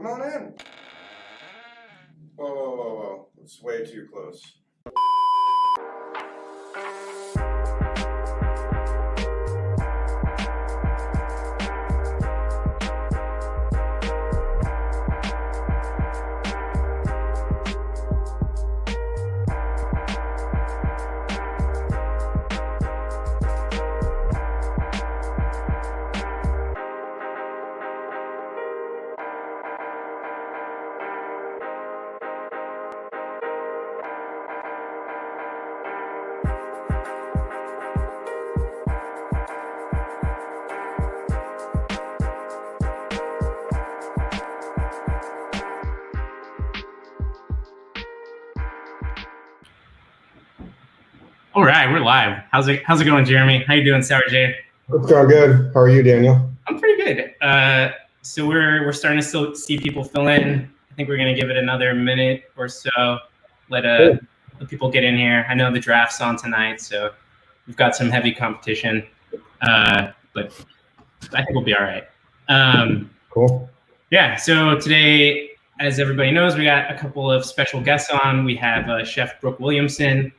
Come on in. Whoa. It's way too close. All right, we're live. How's it going, Jeremy? How you doing, Sour Jade? It's going good. How are you, Daniel? I'm pretty good. So we're starting to still see people fill in. I think we're gonna give it another minute or so. Let people get in here. I know the draft's on tonight, so we've got some heavy competition. But I think we'll be all right. Cool. Yeah. So today, as everybody knows, we got a couple of special guests on. We have Chef Brooke Williamson,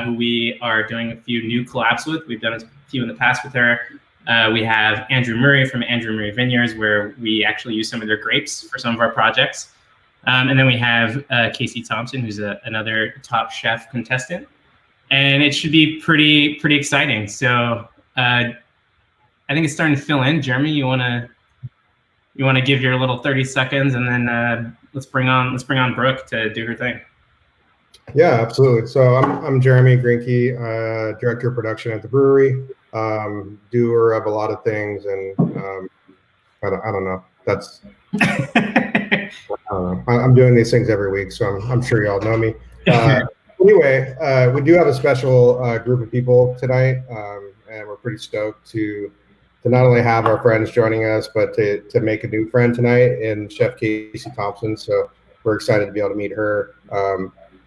who we are doing a few new collabs with. We've done a few in the past with her. We have Andrew Murray from Andrew Murray Vineyards, where we actually use some of their grapes for some of our projects. And then we have Casey Thompson, who's another Top Chef contestant. And it should be pretty exciting. So I think it's starting to fill in. Jeremy, you wanna give your little 30 seconds, and then let's bring on Brooke to do her thing. Yeah, absolutely. So I'm Jeremy Greinke, director of production at the brewery, doer of a lot of things, and I don't know. That's I don't know. I'm doing these things every week, so I'm sure y'all know me. Anyway, we do have a special group of people tonight, and we're pretty stoked to not only have our friends joining us, but to make a new friend tonight in Chef Casey Thompson. So we're excited to be able to meet her.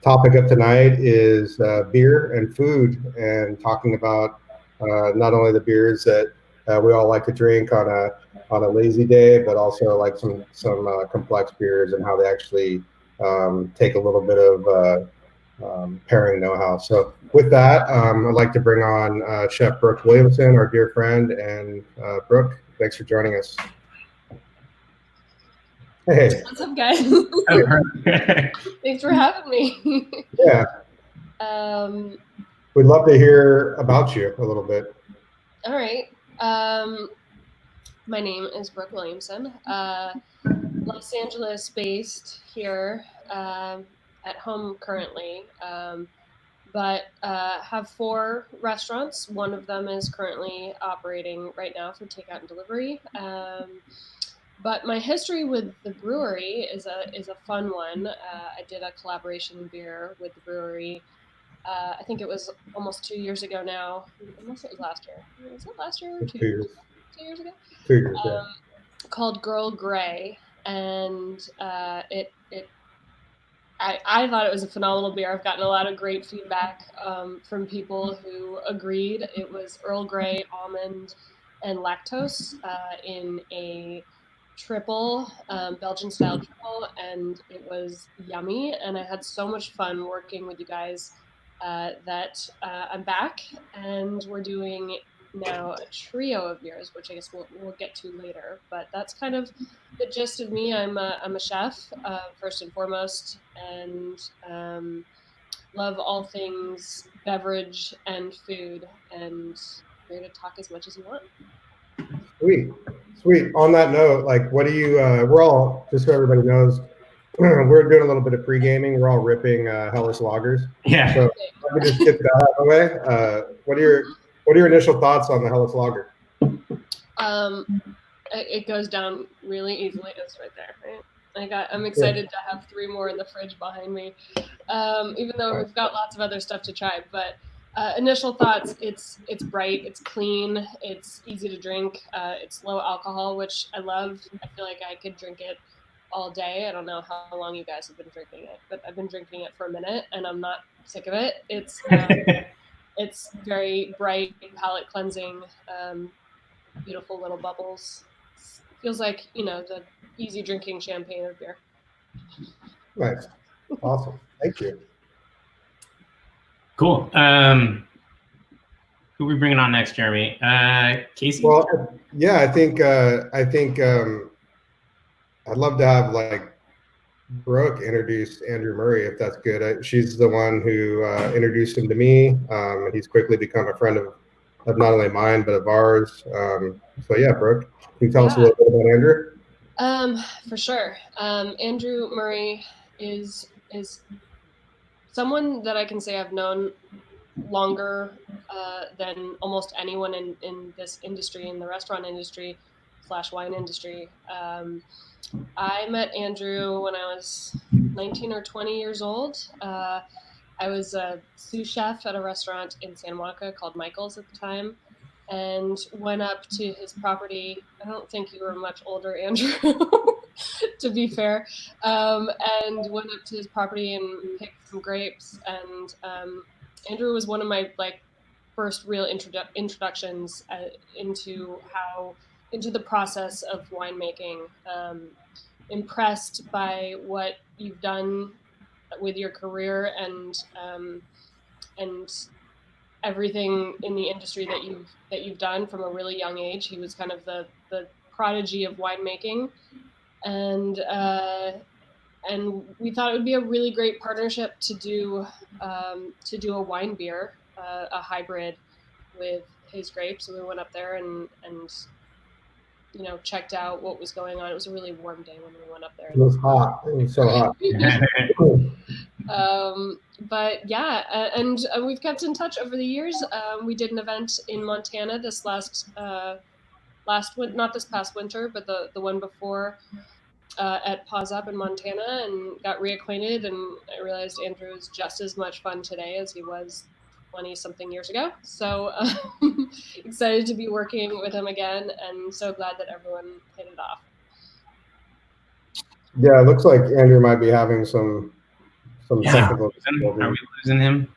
Topic of tonight is beer and food, and talking about not only the beers that we all like to drink on a lazy day, but also like some complex beers and how they actually take a little bit of pairing know-how. So with that, I'd like to bring on Chef Brooke Williamson, our dear friend. And Brooke, thanks for joining us. Hey. What's up, guys? Thanks for having me. Yeah. We'd love to hear about you a little bit. All right. My name is Brooke Williamson. Los Angeles based here, at home currently, but have 4 restaurants. One of them is currently operating right now for takeout and delivery. But my history with the brewery is a fun one. I did a collaboration beer with the brewery. I think it was almost 2 years ago now. Unless it was last year. Was it last year or 2 years? 2 years ago? 2 years, yeah. Called Girl Grey, and I thought it was a phenomenal beer. I've gotten a lot of great feedback from people who agreed. It was Earl Grey, almond, and lactose in a triple, Belgian style triple, and it was yummy, and I had so much fun working with you guys that I'm back, and we're doing now a trio of beers, which I guess we'll get to later, but that's kind of the gist of me. I'm a chef first and foremost, and love all things beverage and food, and here to talk as much as you want. Sweet. On that note, like, what do you? We're all, just so everybody knows, we're doing a little bit of pre-gaming. We're all ripping Hellas lagers. Yeah. So let me just get that out of the way. What are your initial thoughts on the Hellas lager? It goes down really easily. It's right there, right? I'm excited to have 3 more in the fridge behind me, even though we've got lots of other stuff to try. But initial thoughts: it's bright, it's clean, it's easy to drink, it's low alcohol, which I love. I feel like I could drink it all day. I don't know how long you guys have been drinking it, but I've been drinking it for a minute, and I'm not sick of it. It's very bright, palate cleansing, beautiful little bubbles. It's feels like, the easy drinking champagne of beer. Nice. Awesome. Thank you. Cool. Who are we bringing on next, Jeremy? Casey? Well, yeah, I think I'd love to have like Brooke introduce Andrew Murray, if that's good. She's the one who introduced him to me. And he's quickly become a friend of not only mine, but of ours. So yeah, Brooke, can you tell us a little bit about Andrew? For sure. Andrew Murray is someone that I can say I've known longer than almost anyone in this industry, in the restaurant industry / wine industry. I met Andrew when I was 19 or 20 years old. I was a sous chef at a restaurant in Santa Monica called Michael's at the time, and went up to his property. I don't think you were much older, Andrew, to be fair, and went up to his property and picked some grapes. And Andrew was one of my first real introductions into the process of winemaking. Impressed by what you've done with your career and everything in the industry that you've done from a really young age. He was kind of the prodigy of winemaking, and we thought it would be a really great partnership to do a wine beer, a hybrid with his grapes. So we went up there and checked out what was going on. It was a really warm day when we went up there. It was hot. It was so hot. But yeah, and we've kept in touch over the years. We did an event in Montana this not this past winter, but the one before, at Pause Up in Montana, and got reacquainted. And I realized Andrew is just as much fun today as he was 20-something years ago. So excited to be working with him again, and so glad that everyone hit it off. Yeah, it looks like Andrew might be having some technical difficulties. Are we losing him?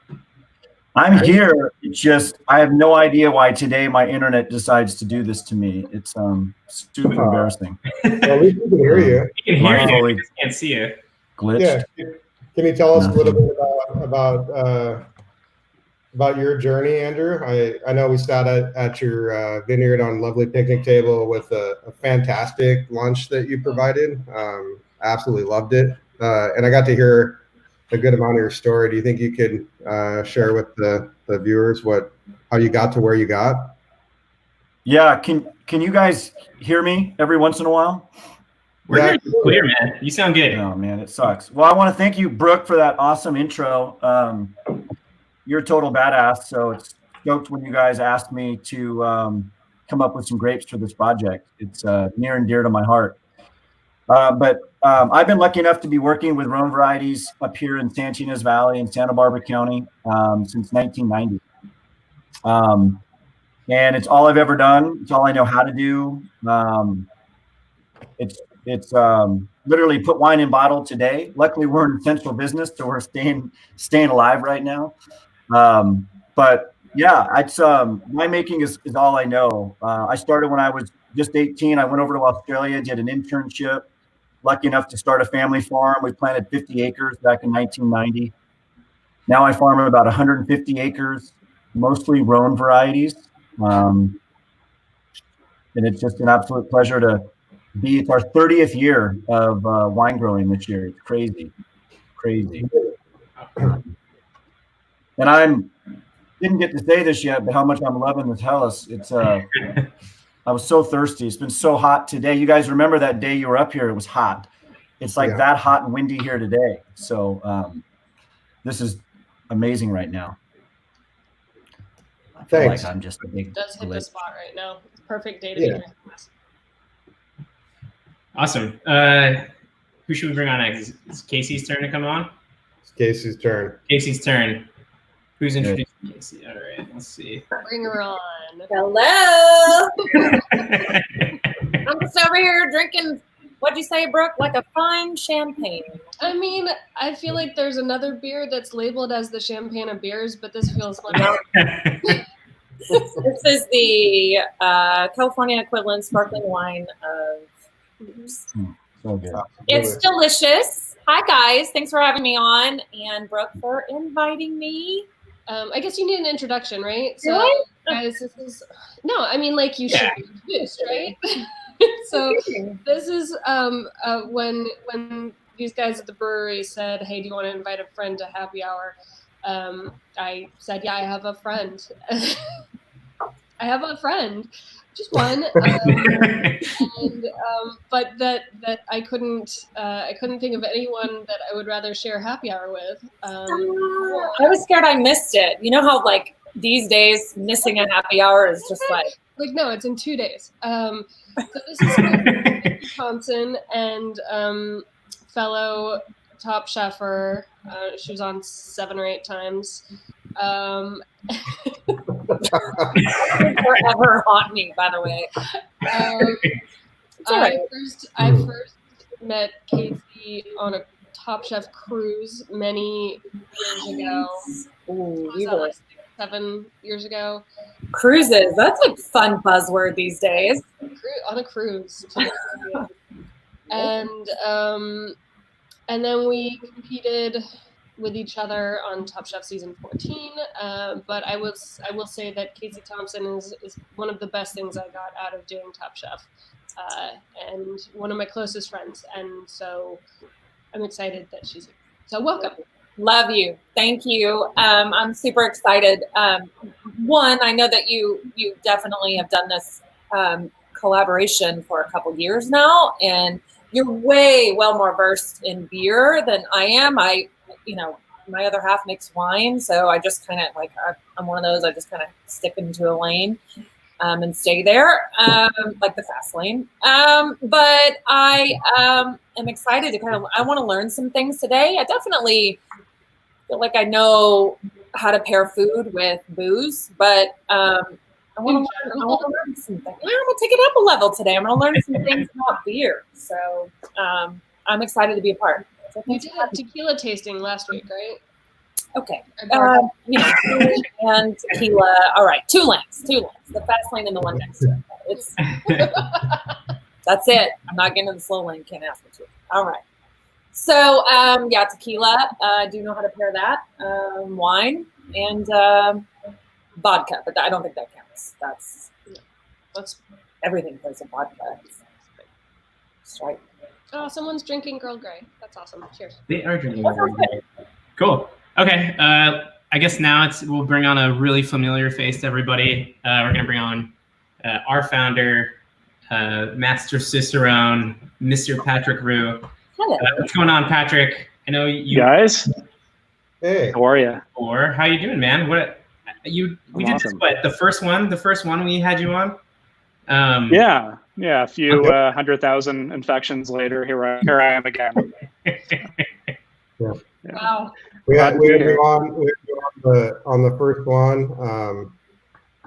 I'm here. It's just I have no idea why today my internet decides to do this to me. It's super embarrassing. Well, at least we can hear you. We can hear you. We just can't see you. Glitched. Yeah. Can you tell us a little bit about your journey, Andrew? I know we sat at your vineyard on a lovely picnic table with a fantastic lunch that you provided. Absolutely loved it. And I got to hear a good amount of your story. Do you think you could share with the viewers how you got to where you got? Yeah. Can you guys hear me every once in a while? We're clear, man. You sound good. Oh man, it sucks. Well, I want to thank you, Brooke, for that awesome intro. You're a total badass. So it's stoked when you guys asked me to come up with some grapes for this project. It's near and dear to my heart. But I've been lucky enough to be working with Rhone varieties up here in Santa Ynez Valley in Santa Barbara County since 1990. And it's all I've ever done. It's all I know how to do. It's literally put wine in bottle today. Luckily, we're in essential business, so we're staying alive right now. But yeah, it's winemaking is all I know. I started when I was just 18. I went over to Australia, did an internship. Lucky enough to start a family farm. We planted 50 acres back in 1990. Now I farm about 150 acres, mostly Rhone varieties. And it's just an absolute pleasure to be. It's our 30th year of wine growing this year. It's crazy. And didn't get to say this yet, but how much I'm loving this Helles. It's I was so thirsty. It's been so hot today. You guys remember that day you were up here? It was hot. It's like that hot and windy here today. So this is amazing right now. I feel like I'm just a big. It does hit the spot right now. It's a perfect day to be drinking this. Awesome. Who should we bring on next? Is Casey's turn to come on? It's Casey's turn. Casey's turn. Who's introducing Casey? All right, let's see. Bring her on. Hello. I'm just over here drinking, what'd you say, Brooke? Like a fine champagne. I mean, I feel like there's another beer that's labeled as the champagne of beers, but this feels like... This is the California equivalent sparkling wine of So good. It's delicious. Hi, guys. Thanks for having me on, and Brooke for inviting me. I guess you need an introduction, right? Do I? Guys, this is like you should be introduced, right? So this is when these guys at the brewery said, "Hey, do you want to invite a friend to happy hour?" I said, "Yeah, I have a friend. I have a friend, just one." But that I couldn't think of anyone that I would rather share happy hour with. I was scared I missed it. You know how like these days missing a happy hour is just like no, it's in 2 days. So this is Thompson and fellow Top Chefer. She was on 7 or 8 times. Forever haunt me, by the way. I first met Casey on a Top Chef cruise many years ago. Ooh, Like 7 years ago. Cruises, that's a fun buzzword these days. On a cruise. And then we competed with each other on Top Chef season 14. But I will say that Casey Thompson is one of the best things I got out of doing Top Chef, and one of my closest friends. And so I'm excited that she's here. So welcome. Love you. Thank you. I'm super excited. One, I know that you definitely have done this collaboration for a couple years now, and you're way well more versed in beer than I am. My other half makes wine, so I just kind of I'm one of those. I just kind of stick into a lane and stay there, like the fast lane. But I am excited to I want to learn some things today. I definitely feel like I know how to pair food with booze, but I want to learn some things. I'm going to take it up a level today. I'm going to learn some things about beer. So I'm excited to be a part. So you did a tequila tasting last week, right? Okay. And tequila. All right. 2 lanes. The fast lane and the one next to it. That's it. I'm not getting in the slow lane. Can't ask me to. All right. So, tequila. I do know how to pair that. Wine and vodka, but I don't think that counts. That's everything plays in vodka. That's right. Oh, someone's drinking Earl Grey. That's awesome. Cheers. They are drinking Earl Grey. Cool. Okay. I guess now we'll bring on a really familiar face to everybody. We're going to bring on our founder, Master Cicerone, Mr. Patrick Roux. Hello. What's going on, Patrick? I know you guys. Hey. How are you? Or how you doing, man? We did awesome. The first one we had you on. Yeah. A few 100,000 infections later, here I am again. Yeah. Wow. We had you on the first one,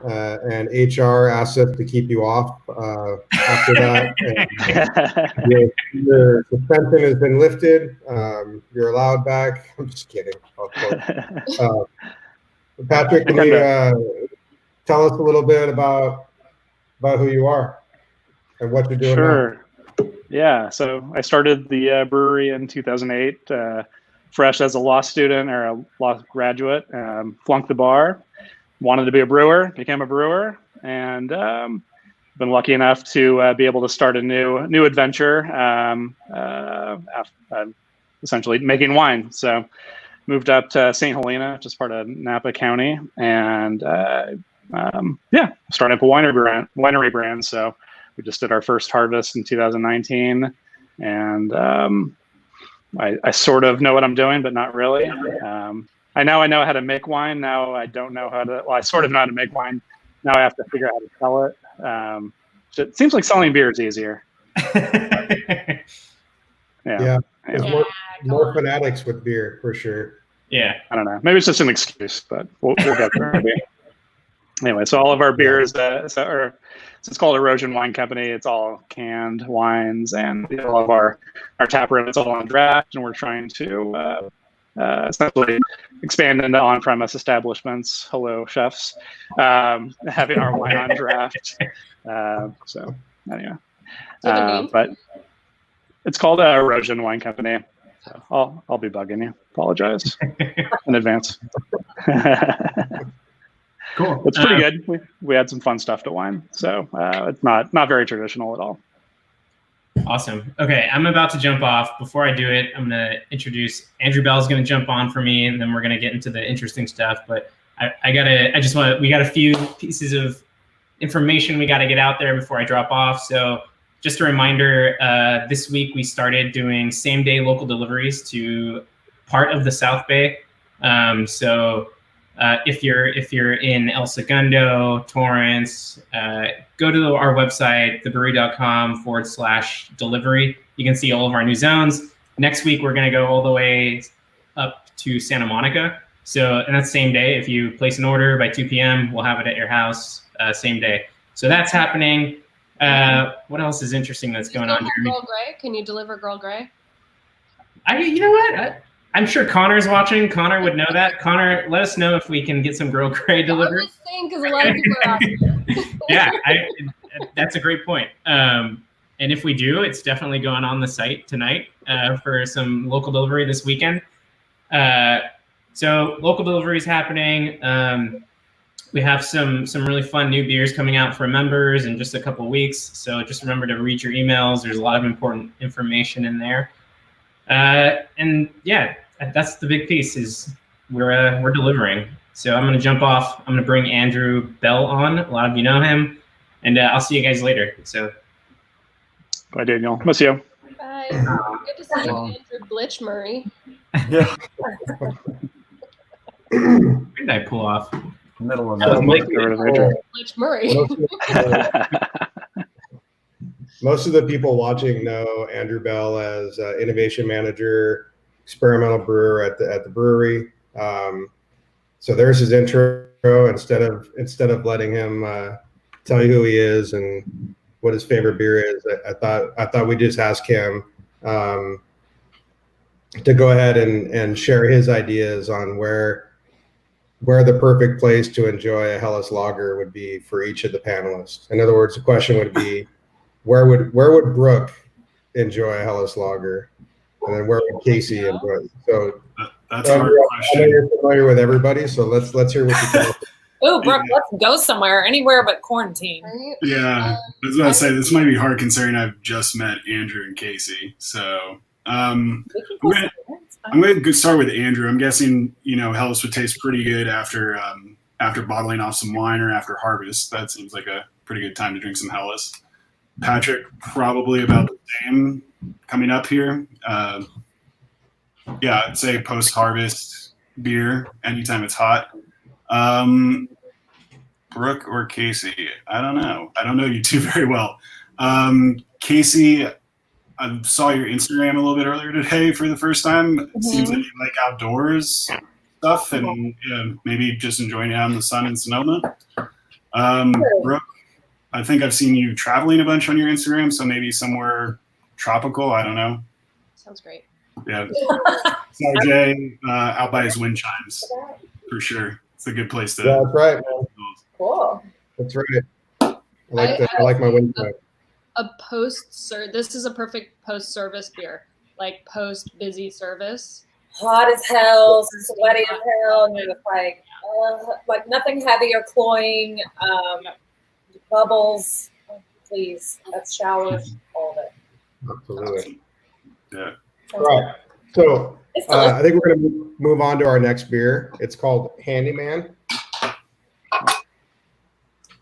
and HR asked us to keep you off after that. And your suspension has been lifted. You're allowed back. I'm just kidding. Patrick, can you tell us a little bit about who you are and what you're doing now? Yeah. So I started the brewery in 2008. Fresh as a law student or a law graduate, flunked the bar, wanted to be a brewer, became a brewer, and been lucky enough to be able to start a new adventure, essentially making wine. So moved up to St. Helena, which is part of Napa County, and started up a winery brand. So we just did our first harvest in 2019, and I sort of know what I'm doing, but not really. I know how to make wine. Now I don't know how to. Well, I sort of know how to make wine. Now I have to figure out how to sell it. It seems like selling beer is easier. Yeah. More fanatics with beer for sure. Yeah. I don't know. Maybe it's just an excuse, but we'll get there. Maybe. Anyway, so all of our beers it's called Erosion Wine Company. It's all canned wines, and all of our tap room is all on draft, and we're trying to essentially expand into on-premise establishments. Hello, chefs, having our wine on draft. So anyway, Do you have a name? but It's called Erosion Wine Company. So I'll be bugging you. Apologize in advance. Cool. It's pretty good. We had some fun stuff to wine, so it's not very traditional at all. Awesome. Okay, I'm about to jump off. Before I do it, I'm going to introduce Andrew Bell's going to jump on for me, and then we're going to get into the interesting stuff. But we got a few pieces of information we got to get out there before I drop off. So just a reminder, this week we started doing same-day local deliveries to part of the South Bay. If you're in El Segundo, Torrance, go to our website, thebrewery.com/delivery. You can see all of our new zones. Next week, we're going to go all the way up to Santa Monica. And that's same day. If you place an order by 2 p.m., we'll have it at your house same day. So that's happening. What else is interesting that's going on, Jeremy? Girl Grey? Can you deliver Girl Grey? You know what? I'm sure Connor's watching. Connor would know that. Connor, let us know if we can get some Girl Grey delivered. I was saying because a lot of people are asking. Yeah, that's a great point. And if we do, it's definitely going on the site tonight for some local delivery this weekend. So local delivery is happening. We have some really fun new beers coming out for members in just a couple of weeks. So just remember to read your emails. There's a lot of important information in there. And yeah, that's the big piece is we're delivering. So I'm going to jump off. I'm going to bring Andrew Bell on. A lot of you know him, and I'll see you guys later. So bye, Daniel. Miss you. Bye. Good to see you, Andrew Blitch Murray. Yeah. Where did I pull off? Middle of Blitch Murray. Most of the people watching know Andrew Bell as innovation manager, experimental brewer at the brewery. So there's his intro. Instead of letting him tell you who he is and what his favorite beer is, I thought we'd just ask him to go ahead and share his ideas on where the perfect place to enjoy a Helles lager would be for each of the panelists. In other words, the question would be, where would Brooke enjoy a Helles lager, and then where would Casey enjoy it? So that's a hard question. I know you're familiar with everybody, so let's hear what you tell us. Oh, Brooke, let's go somewhere, anywhere but quarantine. Right? Yeah, I was about to say this might be hard considering I've just met Andrew and Casey. So I'm going to start with Andrew. I'm guessing Helles would taste pretty good after bottling off some wine or after harvest. That seems like a pretty good time to drink some Helles. Patrick, probably about the same coming up here. Yeah, I'd say post-harvest beer anytime it's hot. Brooke or Casey? I don't know. I don't know you two very well. Casey, I saw your Instagram a little bit earlier today for the first time. It seems like you like outdoors stuff and maybe just enjoying out in the sun in Sonoma. Brooke, I think I've seen you traveling a bunch on your Instagram, so maybe somewhere tropical. I don't know. Sounds great. Yeah. Jay out by his wind chimes for sure. It's a good place to. Yeah, that's right, man. Cool. That's right. I like my wind chime. This is a perfect post-service beer, like post-busy service. Hot as hell, sweaty as hell, and you're just like nothing heavy or cloying, bubbles. Oh, please, that's showers, all of it. Absolutely. Yeah. All right. So I think we're going to move on to our next beer. It's called Handyman.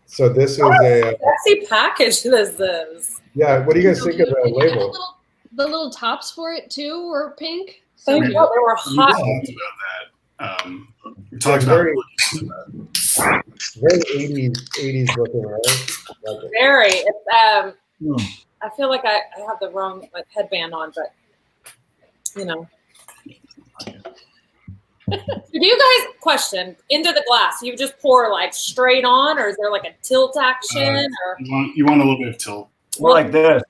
So this is a sexy package. This is. Yeah. What do you guys think of the label? The little tops for it too were pink. So they were hot. We talked about very 80s looking, right? Very. It's I feel like I have the wrong headband on, but Do you guys question into the glass? You just pour straight on, or is there a tilt action? Or you want a little bit of tilt? More like this.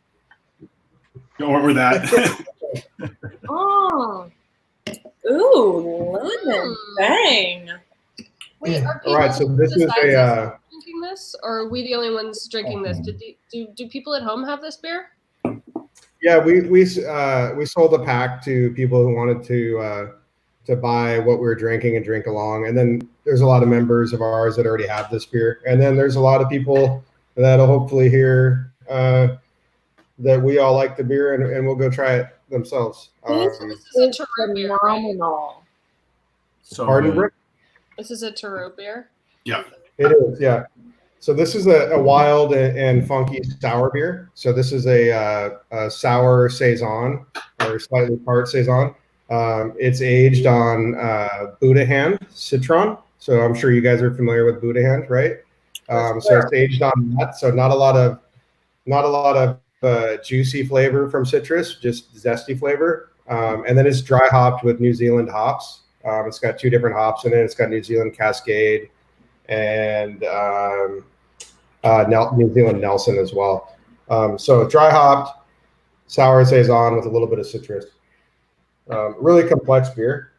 Or that. Oh. Ooh, lemon. Bang. Wait, are All right, so this is a drinking this, or are we the only ones drinking this? Do people at home have this beer? Yeah, we sold a pack to people who wanted to buy what we were drinking and drink along. And then there's a lot of members of ours that already have this beer. And then there's a lot of people that'll hopefully hear that we all like the beer and will go try it themselves. This is a Tarot beer, right? Phenomenal. So Pardon, good. Brooke? This is a Tarot beer. Yeah. It is, yeah. So this is a wild and funky sour beer. So this is a sour saison or slightly tart saison. It's aged on Buddha hand citron. So I'm sure you guys are familiar with Buddha hand, right? So it's aged on that. So not a lot of juicy flavor from citrus, just zesty flavor. And then it's dry hopped with New Zealand hops. It's got 2 different hops in it. It's got New Zealand Cascade and New Zealand Nelson as well. So dry hopped, sour saison with a little bit of citrus. Really complex beer.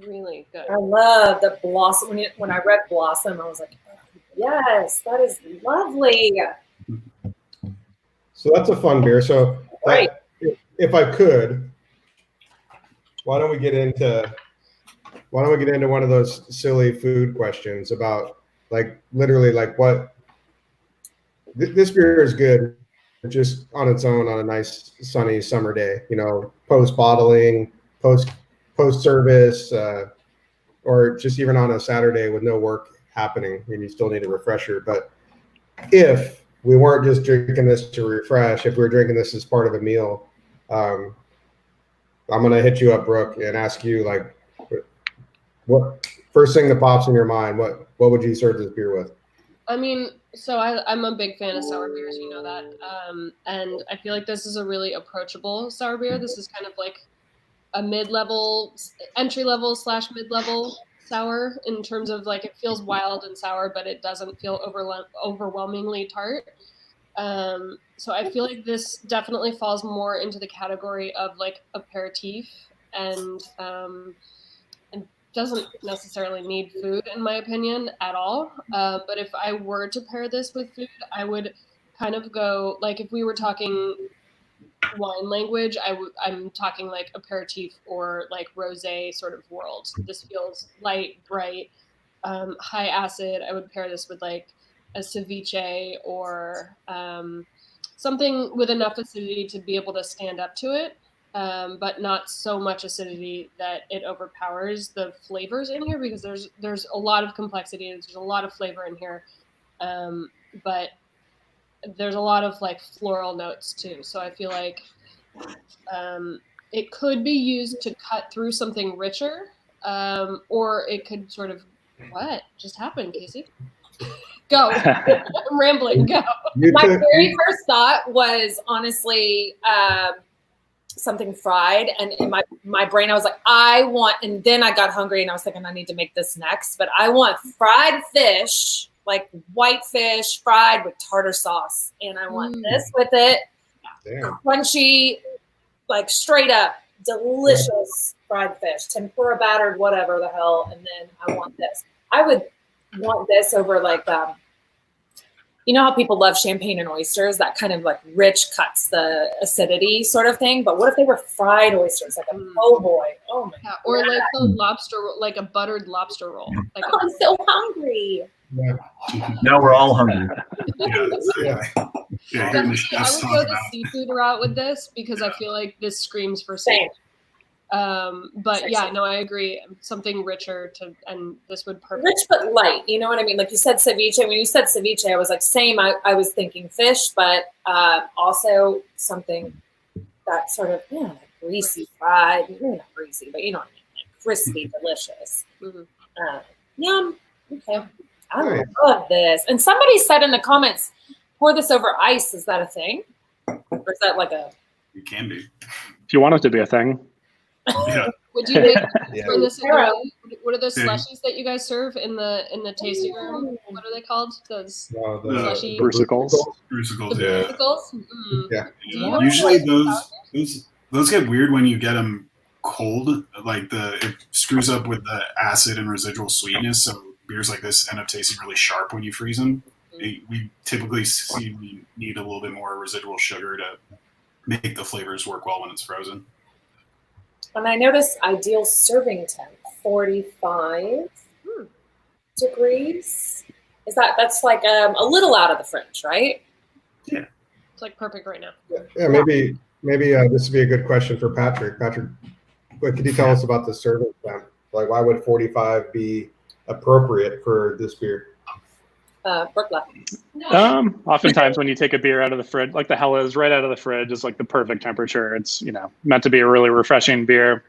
Really good. I love the blossom. When I read blossom, I was like, oh, yes, that is lovely. So that's a fun beer. So Right. if I could, why don't we get into one of those silly food questions about literally what this beer is good just on its own on a nice sunny summer day, post bottling, post service, or just even on a Saturday with no work happening and you still need a refresher. But if we weren't just drinking this to refresh, if we were drinking this as part of a meal, I'm going to hit you up, Brooke, and ask you what first thing that pops in your mind, what would you serve this beer with? I mean, so I'm a big fan of sour beers, you know that. And I feel like this is a really approachable sour beer. This is kind of like a mid-level, entry-level / mid-level sour in terms of it feels wild and sour, but it doesn't feel overwhelmingly tart. So I feel like this definitely falls more into the category of aperitif and doesn't necessarily need food in my opinion at all. But if I were to pair this with food, I would kind of go if we were talking wine language, I'm talking aperitif or rosé sort of world. This feels light, bright, high acid. I would pair this with a ceviche or something with enough acidity to be able to stand up to it. But not so much acidity that it overpowers the flavors in here, because there's a lot of complexity and there's a lot of flavor in here, but there's a lot of floral notes too. So I feel like it could be used to cut through something richer, or it could sort of what just happened, Casey? Go. I'm rambling. Go. My very first thought was honestly something fried, and in my brain I was like, I want, and then I got hungry and I was thinking I need to make this next, but I want fried fish, white fish fried with tartar sauce, and I want this with it. Damn. Crunchy, straight up delicious fried fish, tempura battered, whatever the hell, and then I want this. I would want this over you know how people love champagne and oysters, that kind of rich cuts the acidity sort of thing. But what if they were fried oysters, a po' boy? Oh my god! Or a lobster, a buttered lobster roll. I'm so hungry. Yeah. Now we're all hungry. Yeah, hearing the chefs I would talk go the about seafood route with this because I feel like this screams for seafood. But Same. yeah, no, I agree. Something richer and this would perfect. Rich but light, you know what I mean? You said ceviche. When you said ceviche, I was same. I was thinking fish, but also something that sort of greasy fried. Maybe not greasy, but you know what I mean, crispy, delicious. Mm-hmm. Yum. Okay, I love this. And somebody said in the comments, pour this over ice. Is that a thing, or is that it can be. If you want it to be a thing. Yeah. Would you make Yeah. bring this in? What are those slushies that you guys serve in the tasting room? What are they called? Those slushy Brusicles. Crucicles, the yeah. musicals? Yeah. Yeah. Usually those get weird when you get them cold. It screws up with the acid and residual sweetness. So beers like this end up tasting really sharp when you freeze them. We typically see we need a little bit more residual sugar to make the flavors work well when it's frozen. And I noticed ideal serving temp, 45 degrees. That's like a little out of the fridge, right? Yeah. It's like perfect right now. Yeah, maybe this would be a good question for Patrick. Patrick, what could you tell us about the serving temp? Like, why would 45 be appropriate for this beer? Brooke. Oftentimes when you take a beer out of the fridge, like the Hella is right out of the fridge, is like the perfect temperature. It's, meant to be a really refreshing beer.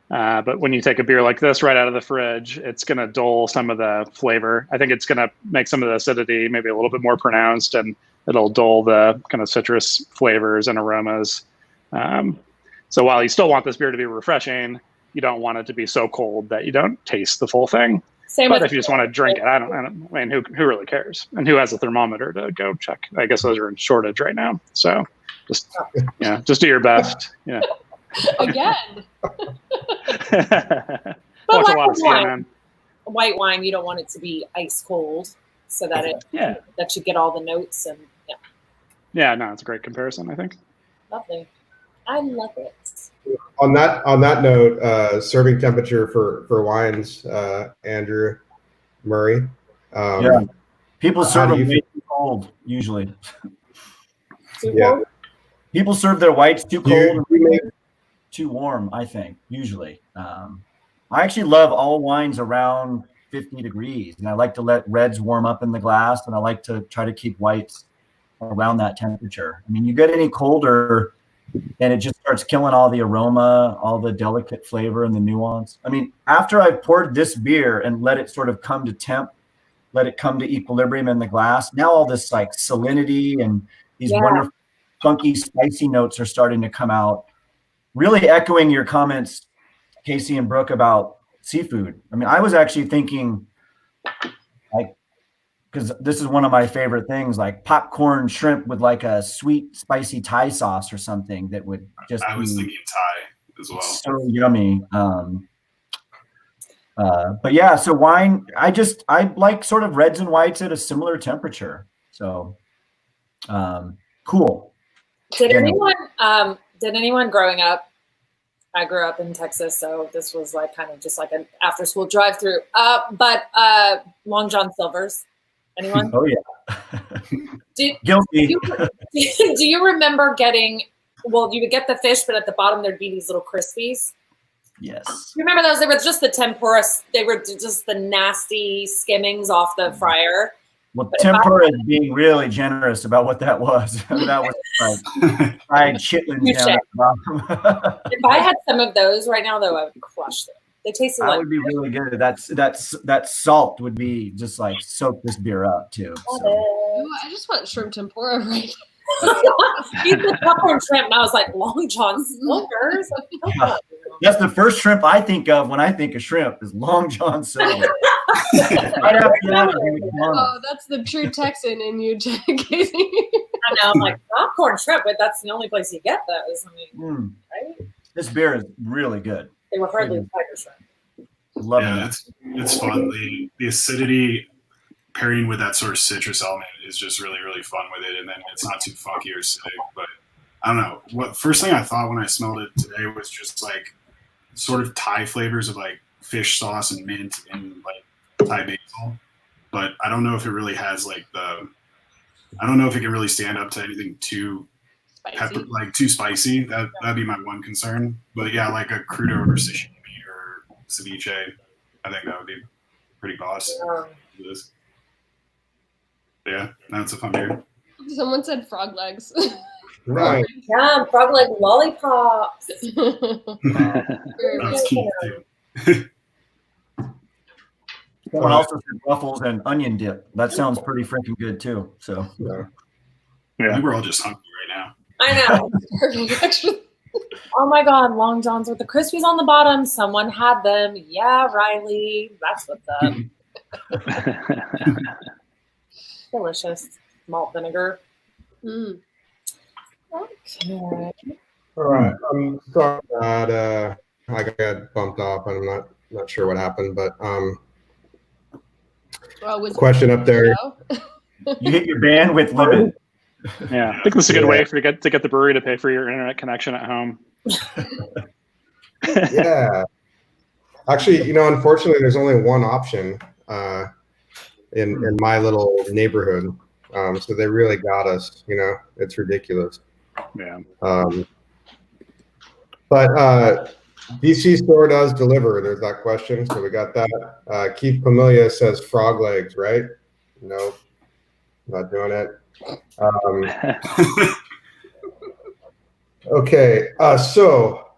But when you take a beer like this right out of the fridge, it's going to dull some of the flavor. I think it's going to make some of the acidity maybe a little bit more pronounced, and it'll dull the kind of citrus flavors and aromas. So while you still want this beer to be refreshing, you don't want it to be so cold that you don't taste the full thing. But if you just want to drink it, I mean, who really cares? And who has a thermometer to go check? I guess those are in shortage right now. So just do your best. Yeah. Again. But Watch like a lot of CNN. White wine, you don't want it to be ice cold so that that you get all the notes and Yeah, it's a great comparison, I think. lovely. I love it. On that note, serving temperature for wines, Andrew Murray. People serve do them you way too cold usually. Too Yeah. cold? People serve their whites too Do you- cold, do you make- too warm. I think usually. I actually love all wines around 50 degrees, and I like to let reds warm up in the glass, and I like to try to keep whites around that temperature. I mean, you get any colder, and it just starts killing all the aroma, all the delicate flavor, and the nuance. I mean, after I've poured this beer and let it sort of come to temp, let it come to equilibrium in the glass, now all this like salinity and these wonderful, funky, spicy notes are starting to come out, really echoing your comments, Casey and Brooke, about seafood. I mean, I was actually thinking, like, because this is one of my favorite things, like popcorn shrimp with like a sweet, spicy Thai sauce or something that would just I was be thinking Thai as well. so yummy. But yeah, so wine, I like sort of reds and whites at a similar temperature. So cool. Did anyone growing up? I grew up in Texas, so this was like kind of just like an after school drive through. But Long John Silver's. Anyone? Oh yeah. Do Guilty. you remember getting? Well, you would get the fish, but at the bottom there'd be these little crispies. Yes. You remember those? They were just the tempura. They were just the nasty skimmings off the fryer. Well, tempura is being really generous about what that was. That was like fried chitlins down at the bottom. If I had some of those right now, though, I would crush them. They tasted That like. would be really good. That salt would be just like soak this beer up too. So. Ooh, I just want shrimp tempura right You said popcorn shrimp, and I was like, Long John Silver's. That's the first shrimp I think of when I think of shrimp is Long John Silver. Right after that, Oh, that's the true Texan in you, Casey. I know, I'm like, popcorn shrimp, but that's the only place you get those. I mean, right? This beer is really good. They were hardly tiger shrimp. Love Yeah, it's fun. The acidity pairing with that sort of citrus element is just really, really fun with it. And then it's not too funky or acidic. But I don't know. What first thing I thought when I smelled it today was just like sort of Thai flavors of like fish sauce and mint and like Thai basil. But I don't know if it really has like I don't know if it can really stand up to anything too Spicy. too spicy. That'd be my one concern. But yeah, like a crudo or sashimi or ceviche, I think that would be pretty boss. Yeah, that's a fun beer. Someone said frog legs. Right. Yeah, frog leg lollipops. Very That's good. key too. Someone also said waffles and onion dip. That sounds pretty freaking good too. So I think we're all just hungry right now. I know. Perfect. Extra. Oh my God, Long Johns with the Crispies on the bottom. Someone had them. Yeah, Riley. That's what's up. Delicious. Malt vinegar. Mm. Okay. All right. I'm sorry that I got bumped off. I'm not sure what happened, but Well, was question up there. you hit your bandwidth limit. Yeah, I think this is a good way for you to get the brewery to pay for your internet connection at home. Yeah. Actually, unfortunately, there's only one option in my little neighborhood. So they really got us. It's ridiculous. Yeah. But DC store does deliver. There's that question. So we got that. Keith Pamelia says frog legs, right? No, not doing it. Okay. So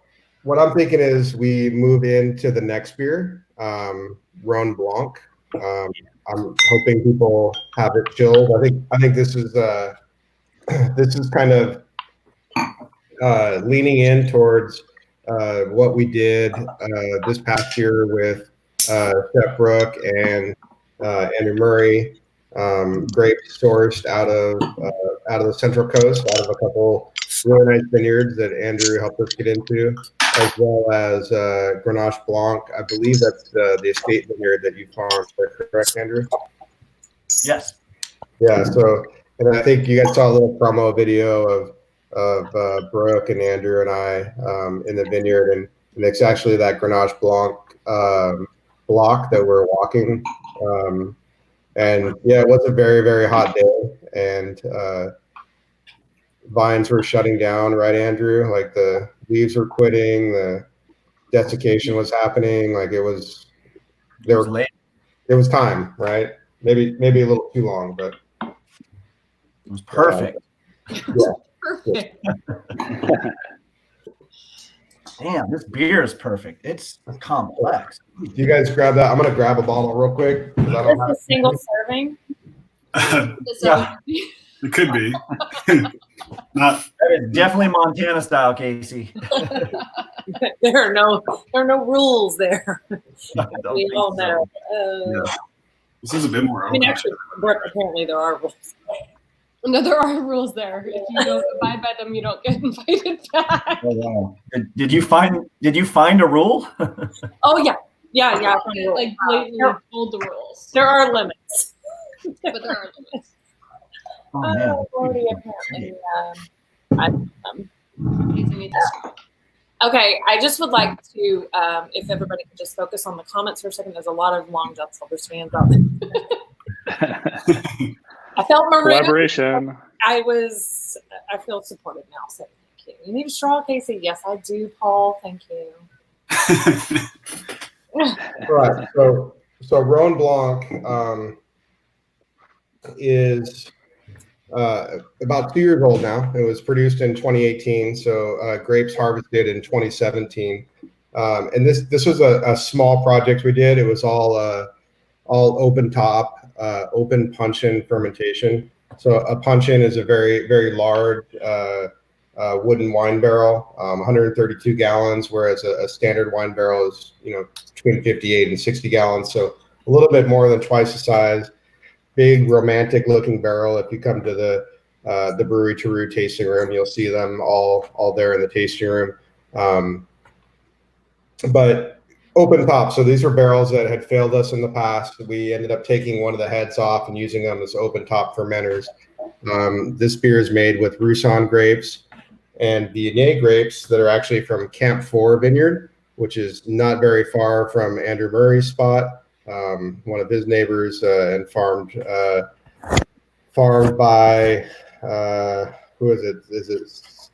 what I'm thinking is we move into the next beer, Rhone Blanc. I'm hoping people have it chilled. I think this is kind of leaning in towards what we did this past year with Chef Brooke and Andrew Murray, grapes sourced out of the Central Coast, out of a couple really nice vineyards that Andrew helped us get into, as well as Grenache Blanc. I believe that's the estate vineyard that you farmed. Is that correct, Andrew? Yes. Yeah. So, and I think you guys saw a little promo video of Brooke and Andrew and I in the vineyard, and it's actually that Grenache Blanc block that we're walking. And yeah, it was a very, very hot day, and vines were shutting down, right, Andrew? Like the leaves were quitting, the desiccation was happening. Like it was late. It was time, right? Maybe a little too long, but it was perfect. Yeah. Perfect. Damn, this beer is perfect. It's complex. Do you guys grab that? I'm gonna grab a bottle real quick. Is this a single serving? Yeah. It could be. Not. That is definitely Montana style, Casey. There are no rules there. Don't We think all so. know. Yeah. This is a bit more. I mean, actually, apparently there are rules. No, there are rules there. If you don't abide by them, you don't get invited back. Oh, wow. Did you find a rule? Oh yeah. I found It, like blatantly told the rules, there are limits. but there are limits. Oh, man. Lordy, apparently. Amazing, need to stop. Okay, I just would like to, if everybody could just focus on the comments for a second. There's a lot of Long John Silver's fans out there. I felt Maria. Collaboration. I feel supported now. So thank you. You need a straw, Casey? Yes, I do, Paul. Thank you. Right. So Rhone Blanc is about 2 years old now. It was produced in 2018. So grapes harvested in 2017. And this was a small project we did. It was all open top, open puncheon fermentation. So a puncheon is a very, very large wooden wine barrel, 132 gallons, whereas a standard wine barrel is between 58 and 60 gallons. So a little bit more than twice the size. Big romantic looking barrel. If you come to the Brewery Teru tasting room, you'll see them all there in the tasting room. But open top. So these were barrels that had failed us in the past. We ended up taking one of the heads off and using them as open top fermenters. This beer is made with Roussanne grapes and Viognier grapes that are actually from Camp 4 Vineyard, which is not very far from Andrew Murray's spot. One of his neighbors and farmed by who is it? Is it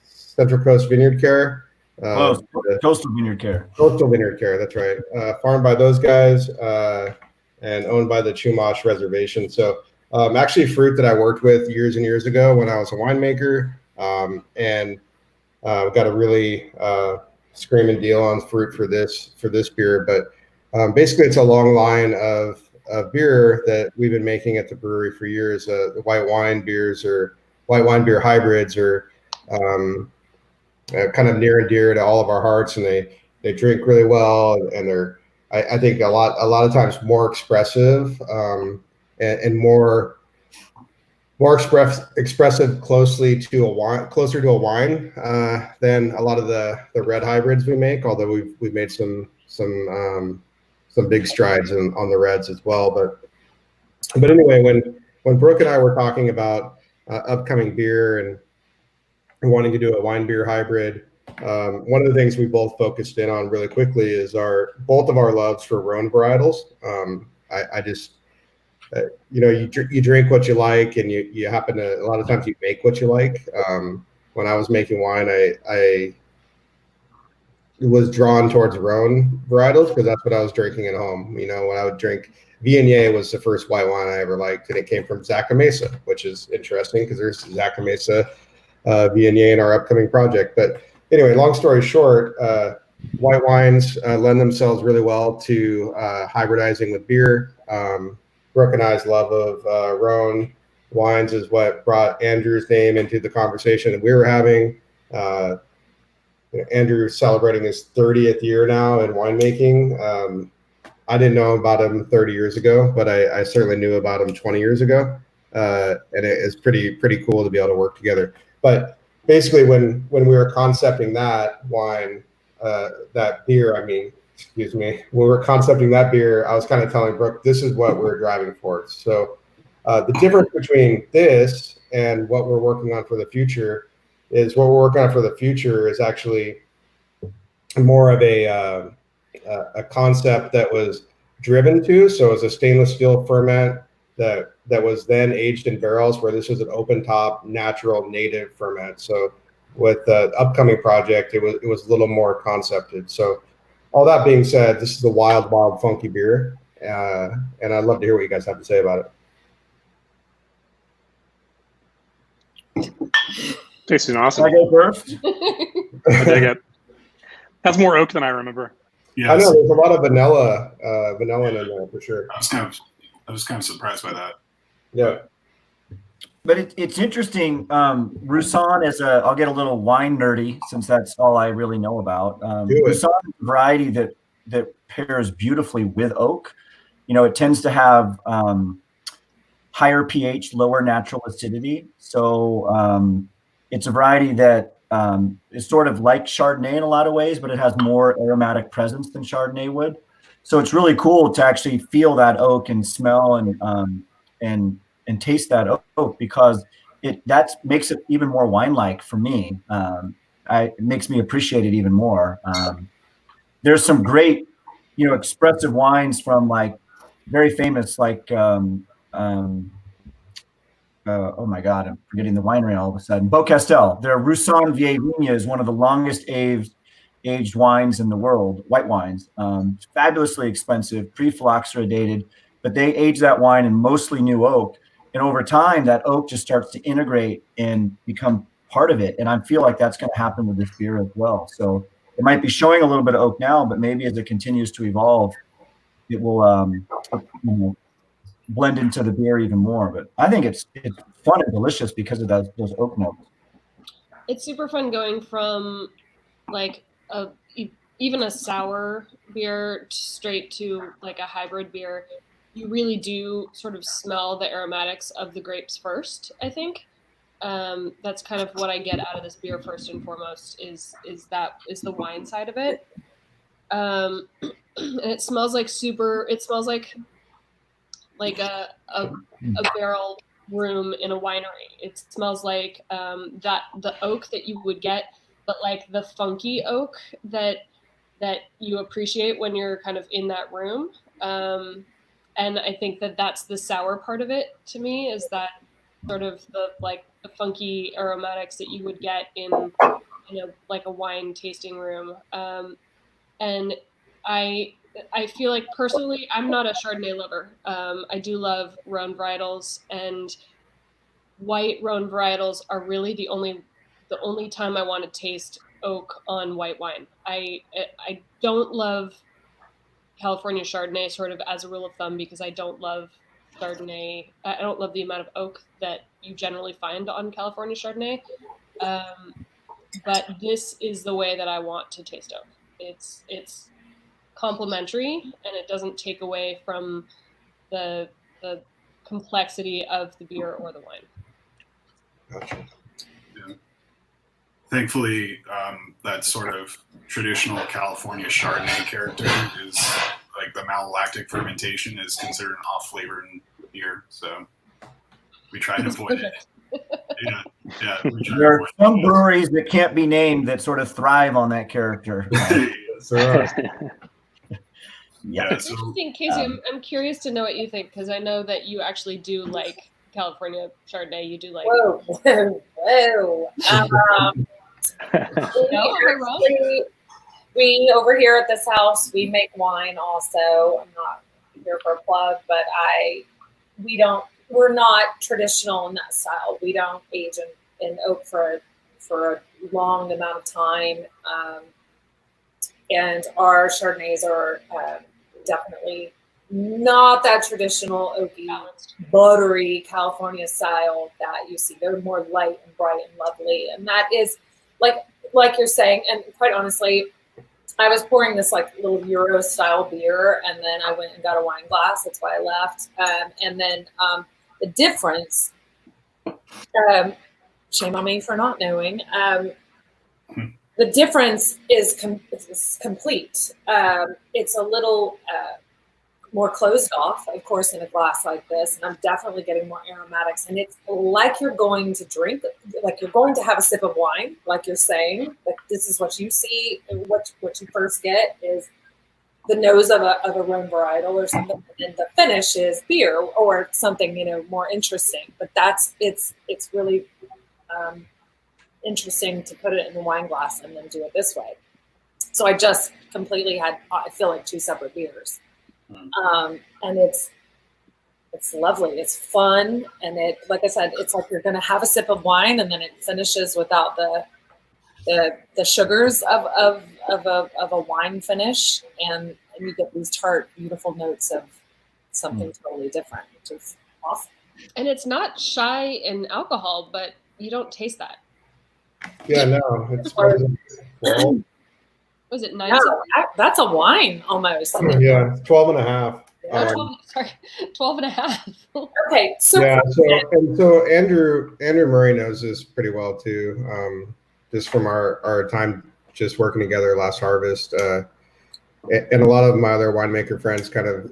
Central Coast Vineyard Care? Coastal Vineyard Care. Coastal Vineyard Care, that's right. Farmed by those guys and owned by the Chumash Reservation. So actually fruit that I worked with years and years ago when I was a winemaker, and got a really screaming deal on fruit for this beer. But basically, it's a long line of beer that we've been making at the brewery for years. The white wine beers or white wine beer hybrids are kind of near and dear to all of our hearts, and they drink really well, and they're I think a lot of times more expressive and more expressive closer to a wine than a lot of the red hybrids we make. Although we've made some big strides on the reds as well. But anyway, when Brooke and I were talking about upcoming beer and wanting to do a wine beer hybrid. One of the things we both focused in on really quickly is both of our loves for Rhone varietals. I just, you drink what you like, and you happen to, a lot of times you make what you like. When I was making wine, I was drawn towards Rhone varietals because that's what I was drinking at home. When I would drink, Viognier was the first white wine I ever liked, and it came from Zacca Mesa, which is interesting because there's Zacca Mesa Viognier in our upcoming project. But anyway, long story short, white wines lend themselves really well to hybridizing with beer. Brooke and I's love of Rhone wines is what brought Andrew's name into the conversation that we were having. Andrew's celebrating his 30th year now in winemaking. I didn't know about him 30 years ago, but I certainly knew about him 20 years ago. And it is pretty cool to be able to work together. But basically, when we were concepting that wine, that beer, when we were concepting that beer, I was kind of telling Brooke, this is what we're driving for. So the difference between this and what we're working on for the future is actually more of a concept that was driven to. So it's a stainless steel ferment that was then aged in barrels, where this is an open top, natural, native ferment. So with the upcoming project, it was a little more concepted. So all that being said, this is a wild, funky beer. And I'd love to hear what you guys have to say about it. Tasting awesome. Can I go first? I dig it. Has more oak than I remember. Yeah, I know there's a lot of vanilla in there for sure. I was kind of surprised by that. Yeah. But it's interesting. Roussanne I'll get a little wine nerdy since that's all I really know about. Roussanne is a variety that pairs beautifully with oak. It tends to have higher pH, lower natural acidity. So it's a variety that is sort of like Chardonnay in a lot of ways, but it has more aromatic presence than Chardonnay would. So it's really cool to actually feel that oak and smell and taste that oak, because that makes it even more wine-like for me. It makes me appreciate it even more. There's some great, expressive wines from very famous, oh my God, I'm forgetting the winery all of a sudden. Beaucastel. Their Roussanne Vieille Vigne is one of the longest aged wines in the world, white wines. Fabulously expensive, pre-phylloxera dated, but they age that wine in mostly new oak. And over time, that oak just starts to integrate and become part of it. And I feel like that's going to happen with this beer as well. So it might be showing a little bit of oak now, but maybe as it continues to evolve, it will blend into the beer even more. But I think it's fun and delicious because of those oak notes. It's super fun going from even a sour beer straight to a hybrid beer. You really do sort of smell the aromatics of the grapes first, I think. That's kind of what I get out of this beer first and foremost is the wine side of it. And it smells like a barrel room in a winery. It smells like the oak that you would get, but the funky oak that you appreciate when you're kind of in that room. And I think that's the sour part of it to me, is that sort of the funky aromatics that you would get in a wine tasting room. And I feel like personally, I'm not a Chardonnay lover. I do love Rhone varietals, and white Rhone varietals are really the only time I want to taste oak on white wine. I don't love California Chardonnay sort of as a rule of thumb, because I don't love Chardonnay. I don't love the amount of oak that you generally find on California Chardonnay. But this is the way that I want to taste oak. It's complementary, and it doesn't take away from the complexity of the beer or the wine. Gotcha. Yeah. Thankfully, that sort of traditional California Chardonnay character is the malolactic fermentation is considered an off flavor in beer, so we try to avoid it. Yeah. There are some breweries that can't be named that sort of thrive on that character. So, Yeah. It's interesting, Casey. I'm curious to know what you think, because I know that you actually do like California Chardonnay. You do like. Whoa. No, am I wrong? We over here at this house, we make wine also. I'm not here for a plug, but we're not traditional in that style. We don't age in oak for a long amount of time. And our Chardonnays are definitely not that traditional oaky, buttery California style that you see. They're more light and bright and lovely. And that is like you're saying, and quite honestly, I was pouring this like little Euro style beer, and then I went and got a wine glass. That's why I left. And then the difference, shame on me for not knowing, the difference is complete. It's a little more closed off, of course, in a glass like this, and I'm definitely getting more aromatics. And it's like you're going to drink, like you're going to have a sip of wine, like you're saying. Like this is what you see, and what you first get is the nose of a Rhone varietal or something, and then the finish is beer or something more interesting. But it's really interesting to put it in a wine glass and then do it this way. So I just completely had, I feel like, two separate beers. And it's lovely. It's fun. And it, like I said, it's like you're going to have a sip of wine and then it finishes without the sugars of a wine finish. And you get these tart, beautiful notes of something totally different, which is awesome. And it's not shy in alcohol, but you don't taste that. yeah, no, it's well, Was it 9? No, that's a wine almost. yeah, 12 and a half. 12 and a half. Okay, so Yeah, so Andrew Murray knows this pretty well too, just from our time just working together last harvest. And a lot of my other winemaker friends kind of,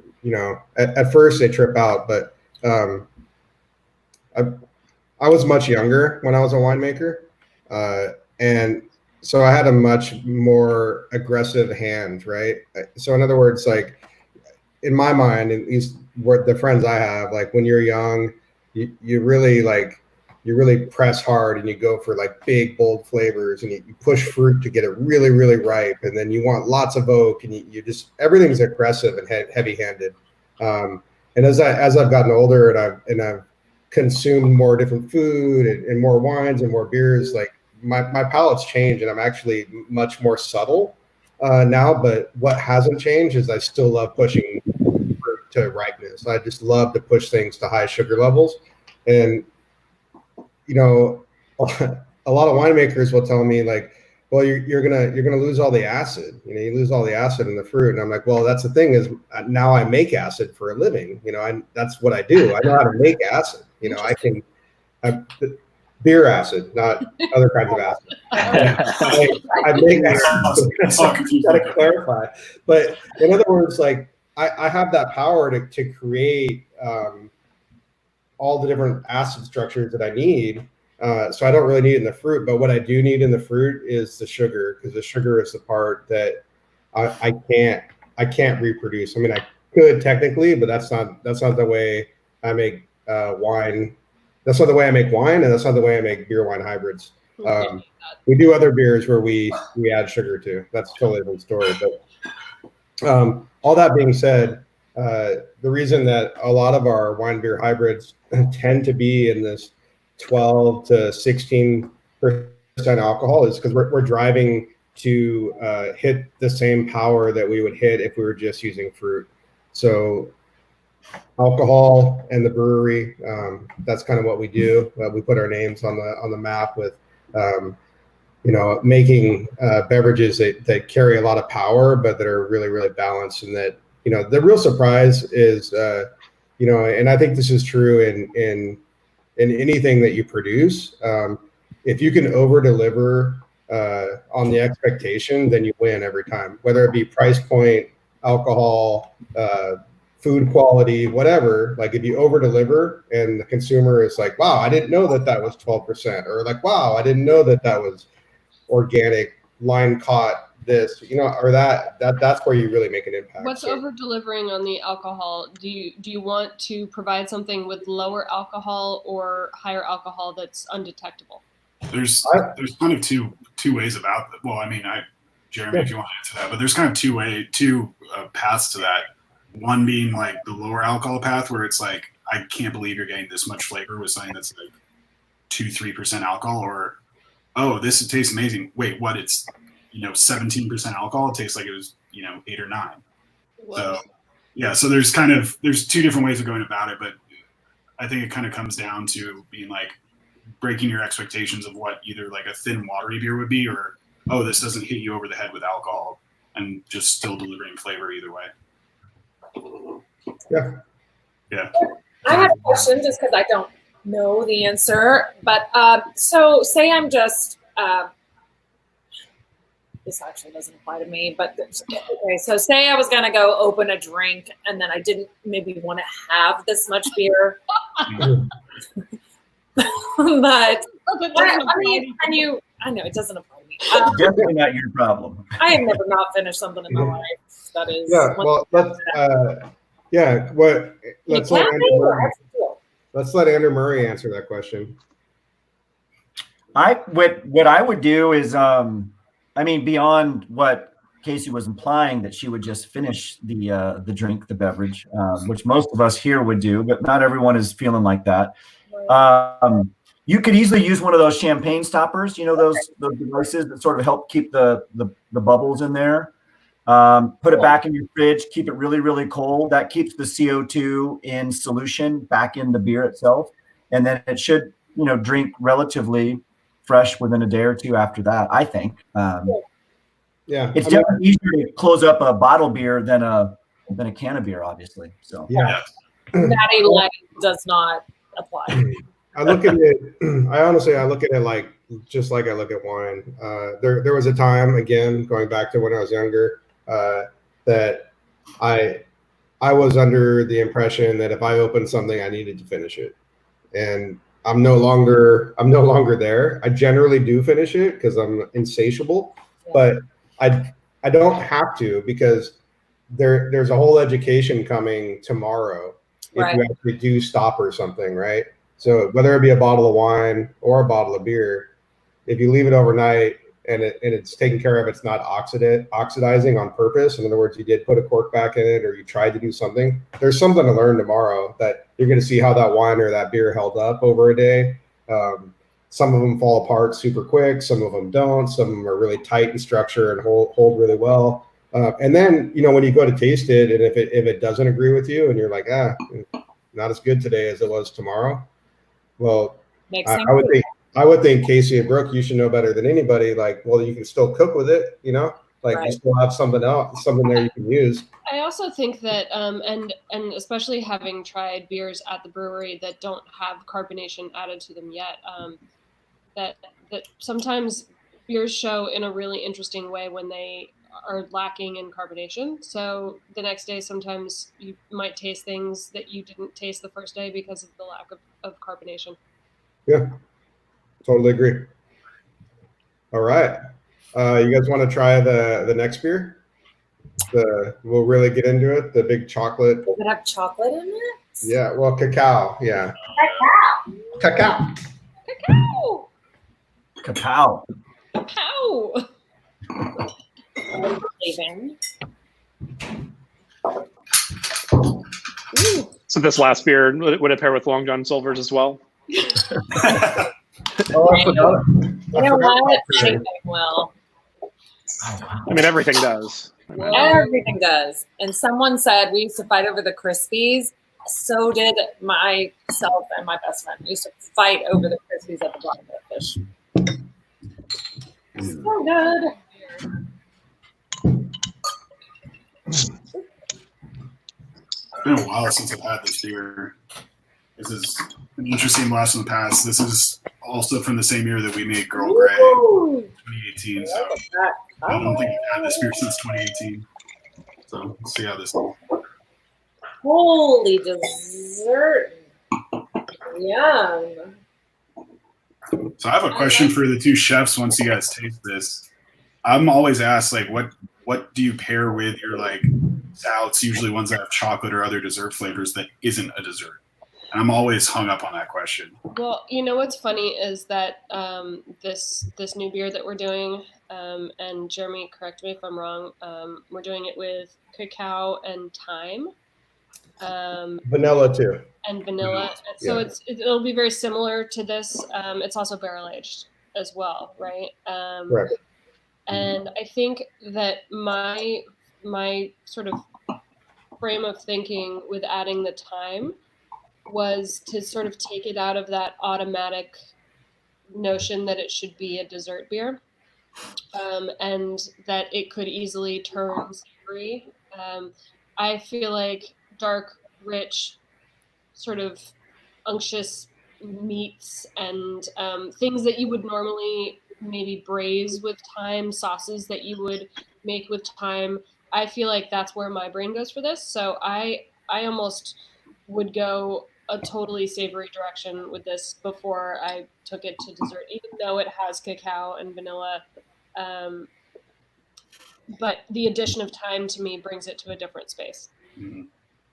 at first they trip out, but I was much younger when I was a winemaker, and so I had a much more aggressive hand, right? So in other words, like in my mind, at least what the friends I have, like when you're young, you really press hard and you go for like big, bold flavors and you push fruit to get it really, really ripe. And then you want lots of oak and you just, everything's aggressive and heavy handed. And as I've gotten older and I've consumed more different food and more wines and more beers, like my palate's changed and I'm actually much more subtle now. But what hasn't changed is I still love pushing fruit to ripeness. I just love to push things to high sugar levels. And a lot of winemakers will tell me like, well, you're gonna lose all the acid. You lose all the acid in the fruit. And I'm like, well, that's the thing is now I make acid for a living. That's what I do. I know how to make acid. I can beer acid, not other kinds of acid. I make acid. Gotta clarify. But in other words, like I have that power to create all the different acid structures that I need. So I don't really need it in the fruit, but what I do need in the fruit is the sugar, because the sugar is the part that I can't reproduce. I mean, I could technically, but that's not the way I make wine. That's not the way I make wine, and that's not the way I make beer wine hybrids. We do other beers where we add sugar to. That's a totally different story. But all that being said, the reason that a lot of our wine beer hybrids tend to be in this 12 to 16% alcohol is because we're driving to hit the same power that we would hit if we were just using fruit. So alcohol and the brewery, that's kind of what we do. We put our names on the map with making beverages that carry a lot of power, but that are really, really balanced. And that, the real surprise is, and I think this is true in anything that you produce. If you can over deliver on the expectation, then you win every time, whether it be price point, alcohol, food quality, whatever. Like if you over deliver and the consumer is like, wow, I didn't know that was 12%, or like, wow, I didn't know that was organic, line caught this, or that's where you really make an impact. What's over delivering on the alcohol? Do you want to provide something with lower alcohol or higher alcohol that's undetectable? There's kind of two ways about that. Well, I mean, Jeremy, if you want to answer that, but there's kind of two paths to that. One being like the lower alcohol path, where it's like, I can't believe you're getting this much flavor with something that's like 2-3% alcohol, or oh, this tastes amazing. Wait, what? It's 17% alcohol. It tastes like it was 8 or 9. Whoa. So yeah, so there's two different ways of going about it, but I think it kind of comes down to being like breaking your expectations of what either like a thin watery beer would be, or oh, this doesn't hit you over the head with alcohol, and just still delivering flavor either way. Yeah. I have a question just because I don't know the answer, but so say I'm just this actually doesn't apply to me, but okay, so say I was gonna go open a drink and then I didn't maybe want to have this much beer. But I mean, I know it doesn't apply to me. Definitely not your problem. I have never not finished something in my life. That is. Yeah. Well, let's let Andrew Murray answer that question. What I would do is, beyond what Casey was implying, that she would just finish the drink, the beverage, which most of us here would do, but not everyone is feeling like that. You could easily use one of those champagne stoppers, those devices that sort of help keep the bubbles in there. Put it back in your fridge, keep it really, really cold. That keeps the CO2 in solution back in the beer itself. And then it should, drink relatively fresh within a day or two after that, I think. It's definitely easier to close up a bottle beer than a can of beer, obviously. So yeah. Natty Light does not apply. I look at it like just like I look at wine. There was a time, again, going back to when I was younger, that I was under the impression that if I opened something, I needed to finish it, and I'm no longer there. I generally do finish it because I'm insatiable, but I don't have to, because there's a whole education coming tomorrow if you actually do stop or something, right? So whether it be a bottle of wine or a bottle of beer, if you leave it overnight and it's taken care of, it's not oxidizing on purpose. In other words, you did put a cork back in it, or you tried to do something. There's something to learn tomorrow, that you're going to see how that wine or that beer held up over a day. Some of them fall apart super quick. Some of them don't. Some of them are really tight in structure and hold really well. And then, when you go to taste it, and if it doesn't agree with you and you're like, not as good today as it was tomorrow. Well, I would think Casey and Brooke, you should know better than anybody. Like, well, you can still cook with it, you still have something there you can use. I also think that, and especially having tried beers at the brewery that don't have carbonation added to them yet, that sometimes beers show in a really interesting way when they are lacking in carbonation. So the next day, sometimes you might taste things that you didn't taste the first day because of the lack of carbonation. Yeah, totally agree. All right. You guys want to try the next beer? We'll really get into it. The big chocolate. Does it have chocolate in it? Yeah, well, cacao. Yeah. Cacao. Cacao. Cacao. Cacao. So this last beer, would it pair with Long John Silver's as well? You know what? Anything will. I mean, everything does. Everything does. And someone said we used to fight over the Krispies. So did myself and my best friend. We used to fight over the Krispies at the bottom of the fish. So good. It's been a while since I've had this beer. This is an interesting blast from the past. This is also from the same year that we made Girl Grey, 2018. So I don't think I've had this beer since 2018. So let's see how this goes. Holy dessert. Yum. So I have a question for the two chefs once you guys taste this. I'm always asked, like, what do you pair with your, like, stouts, usually ones that have chocolate or other dessert flavors that isn't a dessert? And I'm always hung up on that question. Well, you know what's funny is that this new beer that we're doing, and Jeremy, correct me if I'm wrong, we're doing it with cacao and thyme. Vanilla too. And vanilla. So it'll be very similar to this. It's also barrel aged as well, right? Right. And I think that my sort of frame of thinking with adding the thyme was to sort of take it out of that automatic notion that it should be a dessert beer, and that it could easily turn savory. I feel like dark, rich, sort of unctuous meats and things that you would normally maybe braise with thyme, sauces that you would make with thyme. I feel like that's where my brain goes for this. So I almost would go a totally savory direction with this before I took it to dessert, even though it has cacao and vanilla. But the addition of thyme to me brings it to a different space. Mm-hmm.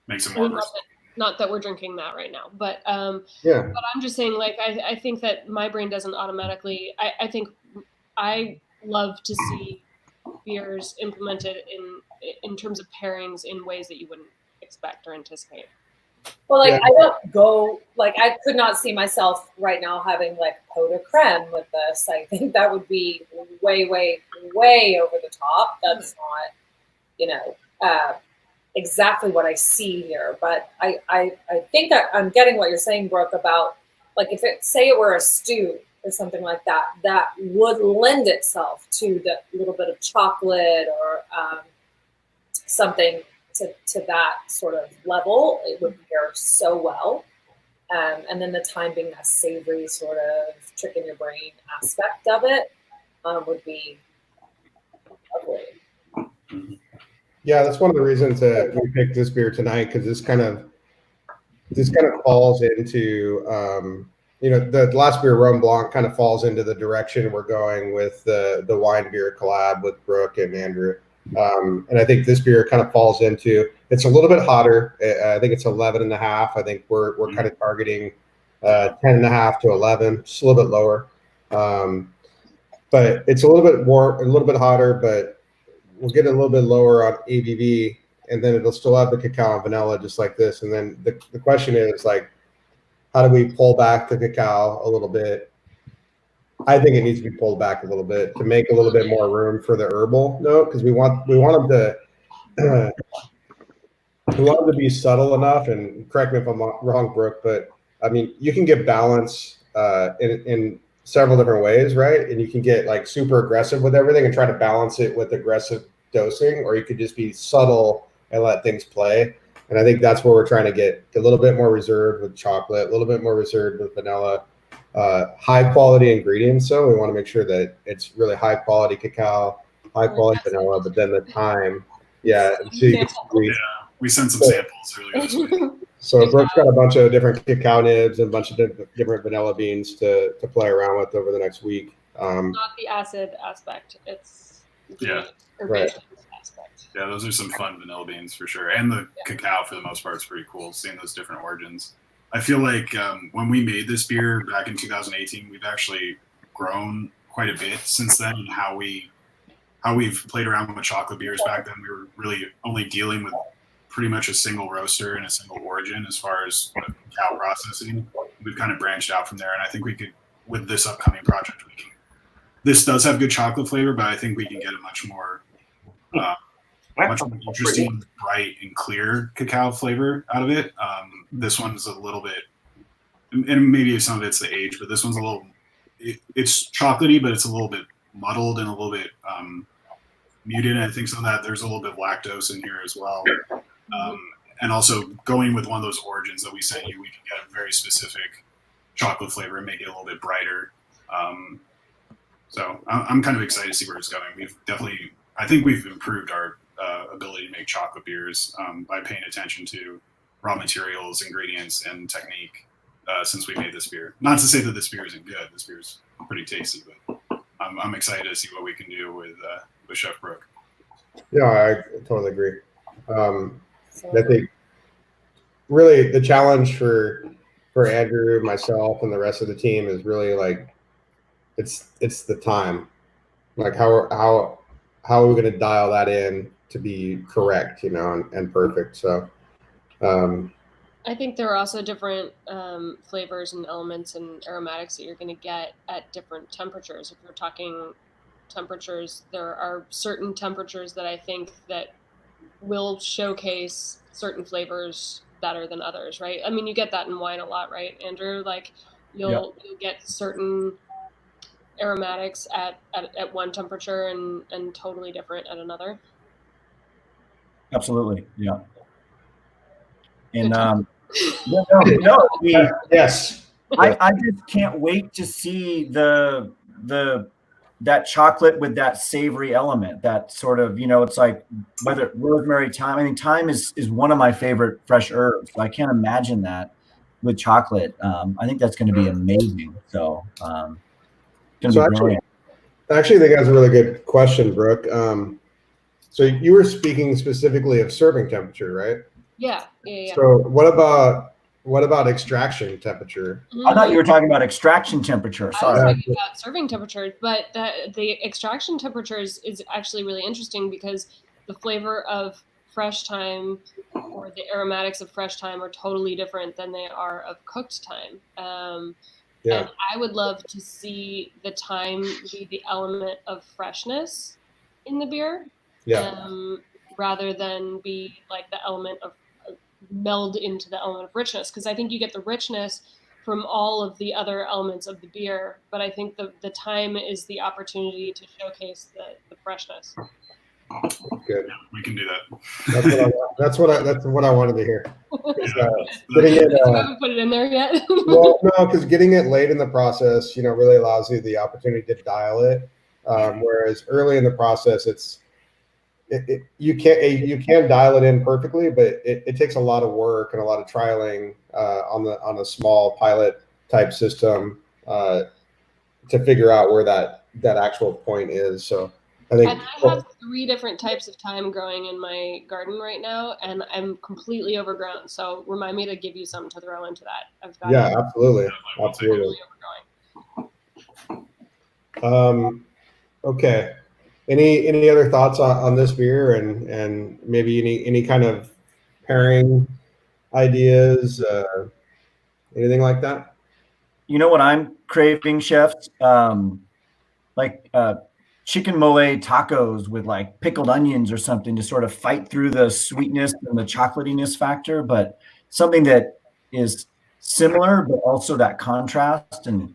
Makes it more versatile. Not that we're drinking that right now, but Yeah. but I'm just saying, like, I think that my brain doesn't automatically. I think I love to see beers implemented in terms of pairings in ways that you wouldn't expect or anticipate. Well, like, Yeah. I don't go, like, I could not see myself right now having, like, pot de creme with this. I think that would be way, way, way over the top. That's not, you know, exactly what I see here. But I think I'm getting what you're saying, Brooke, about, like, if say it were a stew or something like that, that would lend itself to the little bit of chocolate or something to that sort of level. It would pair so well. And then the thyme being that savory sort of trick in your brain aspect of it would be lovely. Yeah, that's one of the reasons that we picked this beer tonight, because this kind of falls into the last beer, Rhum Blanc, kind of falls into the direction we're going with the wine beer collab with Brooke and Andrew. And I think this beer kind of falls into, it's a little bit hotter. I think it's 11.5. I think we're kind of targeting 10.5 to 11, just a little bit lower. But it's a little bit warm, a little bit hotter, but we'll get a little bit lower on ABV, and then it'll still have the cacao and vanilla just like this. And then the question is, like, how do we pull back the cacao a little bit? I think it needs to be pulled back a little bit to make a little bit more room for the herbal note, because we want them to be subtle enough. And correct me if I'm wrong, Brooke, but I mean, you can get balance in several different ways, right? And you can get, like, super aggressive with everything and try to balance it with aggressive dosing, or you could just be subtle and let things play. And I think that's where we're trying to get a little bit more reserved with chocolate, a little bit more reserved with vanilla. High quality ingredients, so we want to make sure that it's really high quality cacao, high quality vanilla, but then the thyme, we sent some samples earlier this week. So Brooke's got a bunch of different cacao nibs and a bunch of different vanilla beans to play around with over the next week. Not the acid aspect, it's the herbaceous aspect. Yeah, those are some fun vanilla beans for sure, and the cacao for the most part is pretty cool, seeing those different origins. I feel like when we made this beer back in 2018, we've actually grown quite a bit since then, and how we've played around with chocolate beers. Back then, we were really only dealing with pretty much a single roaster and a single origin as far as cacao processing. We've kind of branched out from there, and I think we could, with this upcoming project, this does have good chocolate flavor, but I think we can get a much more interesting, bright, and clear cacao flavor out of it. This one's a little bit, and maybe some of it's the age, but this one's a little, it's chocolatey, but it's a little bit muddled and a little bit muted. And I think some of that, there's a little bit of lactose in here as well. And also going with one of those origins that we sent you, we can get a very specific chocolate flavor and make it a little bit brighter. So I'm kind of excited to see where it's going. I think we've improved our ability to make chocolate beers by paying attention to raw materials, ingredients, and technique since we made this beer. Not to say that this beer isn't good. This beer's pretty tasty, but I'm excited to see what we can do with Chef Brooke. Yeah, I totally agree. I think really the challenge for Andrew, myself, and the rest of the team is really like it's the time. Like how are we going to dial that in to be correct, and perfect. So I think there are also different flavors and elements and aromatics that you're going to get at different temperatures. If you're talking temperatures, there are certain temperatures that I think that will showcase certain flavors better than others, right? I mean, you get that in wine a lot, right, Andrew? Like you'll get certain aromatics at one temperature and totally different at another. Absolutely, yeah. And yes, I just can't wait to see that chocolate with that savory element. That sort of, it's like whether rosemary, thyme. I mean, thyme is one of my favorite fresh herbs. So I can't imagine that with chocolate. I think that's going to be amazing. So, going to be brilliant. Actually, I think that's a really good question, Brooke. So you were speaking specifically of serving temperature, right? Yeah. So what about extraction temperature? I thought you were talking about extraction temperature. Sorry. I was talking about serving temperature, but the extraction temperature is actually really interesting because the flavor of fresh thyme or the aromatics of fresh thyme are totally different than they are of cooked thyme. And I would love to see the thyme be the element of freshness in the beer, rather than be like the element of meld into the element of richness. Because I think you get the richness from all of the other elements of the beer, but I think the thyme is the opportunity to showcase the freshness. Good. Yeah, we can do that. That's what I wanted to hear. You haven't put it in there yet? Well, no, because getting it late in the process, really allows you the opportunity to dial it. Whereas early in the process, you can dial it in perfectly, but it takes a lot of work and a lot of trialing on a small pilot type system to figure out where that actual point is. So I think. And I have 3 different types of thyme growing in my garden right now, and I'm completely overgrown. So remind me to give you something to throw into that. Absolutely. Completely overgrowing. Okay. Any other thoughts on this beer and maybe any kind of pairing ideas, anything like that? You know what I'm craving, chefs? Like chicken mole tacos with like pickled onions or something to sort of fight through the sweetness and the chocolatiness factor, but something that is similar, but also that contrast. And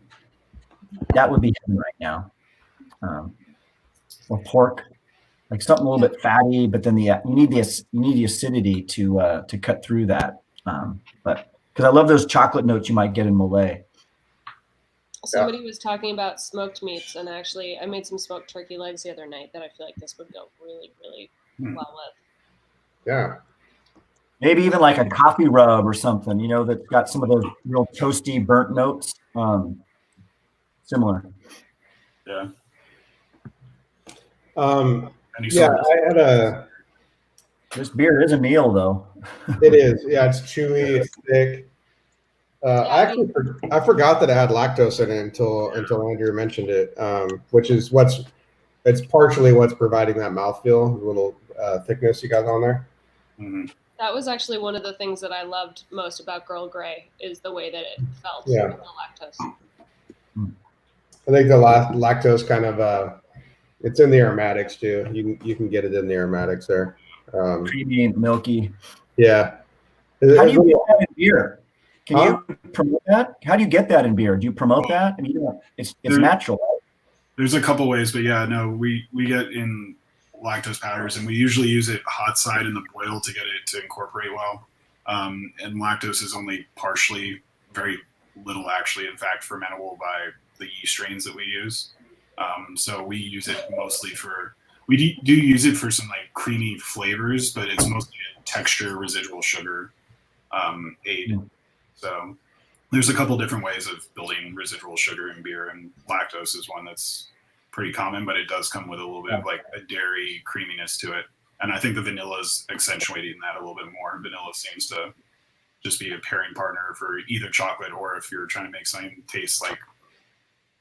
that would be heaven right now. Or pork, like something a little bit fatty, but then you need the acidity to cut through that. But because I love those chocolate notes you might get in mole. Somebody was talking about smoked meats, and actually I made some smoked turkey legs the other night that I feel like this would go really, really well with. Yeah. Maybe even like a coffee rub or something, that's got some of those real toasty burnt notes. Similar. Yeah. I had This beer is a meal, though. It is. Yeah, it's chewy. It's thick. I forgot that it had lactose in it until Andrew mentioned it, which is it's partially what's providing that mouthfeel, the little thickness you got on there. Mm-hmm. That was actually one of the things that I loved most about Girl Grey is the way that it felt Yeah. with the lactose. I think the lactose kind of it's in the aromatics too. You can get it in the aromatics there. Creamy, milky. Yeah. How do you get that in beer? Can you promote that? How do you get that in beer? Do you promote that? I mean, it's natural. Right? There's a couple ways, but we get in lactose powders, and we usually use it hot side in the boil to get it to incorporate well. And lactose is only partially, very little actually, in fact, fermentable by the yeast strains that we use. So we use it mostly we do use it for some like creamy flavors, but it's mostly a texture, residual sugar aid. So there's a couple different ways of building residual sugar in beer, and lactose is one that's pretty common, but it does come with a little bit of like a dairy creaminess to it. And I think the vanilla is accentuating that a little bit more. Vanilla seems to just be a pairing partner for either chocolate, or if you're trying to make something taste like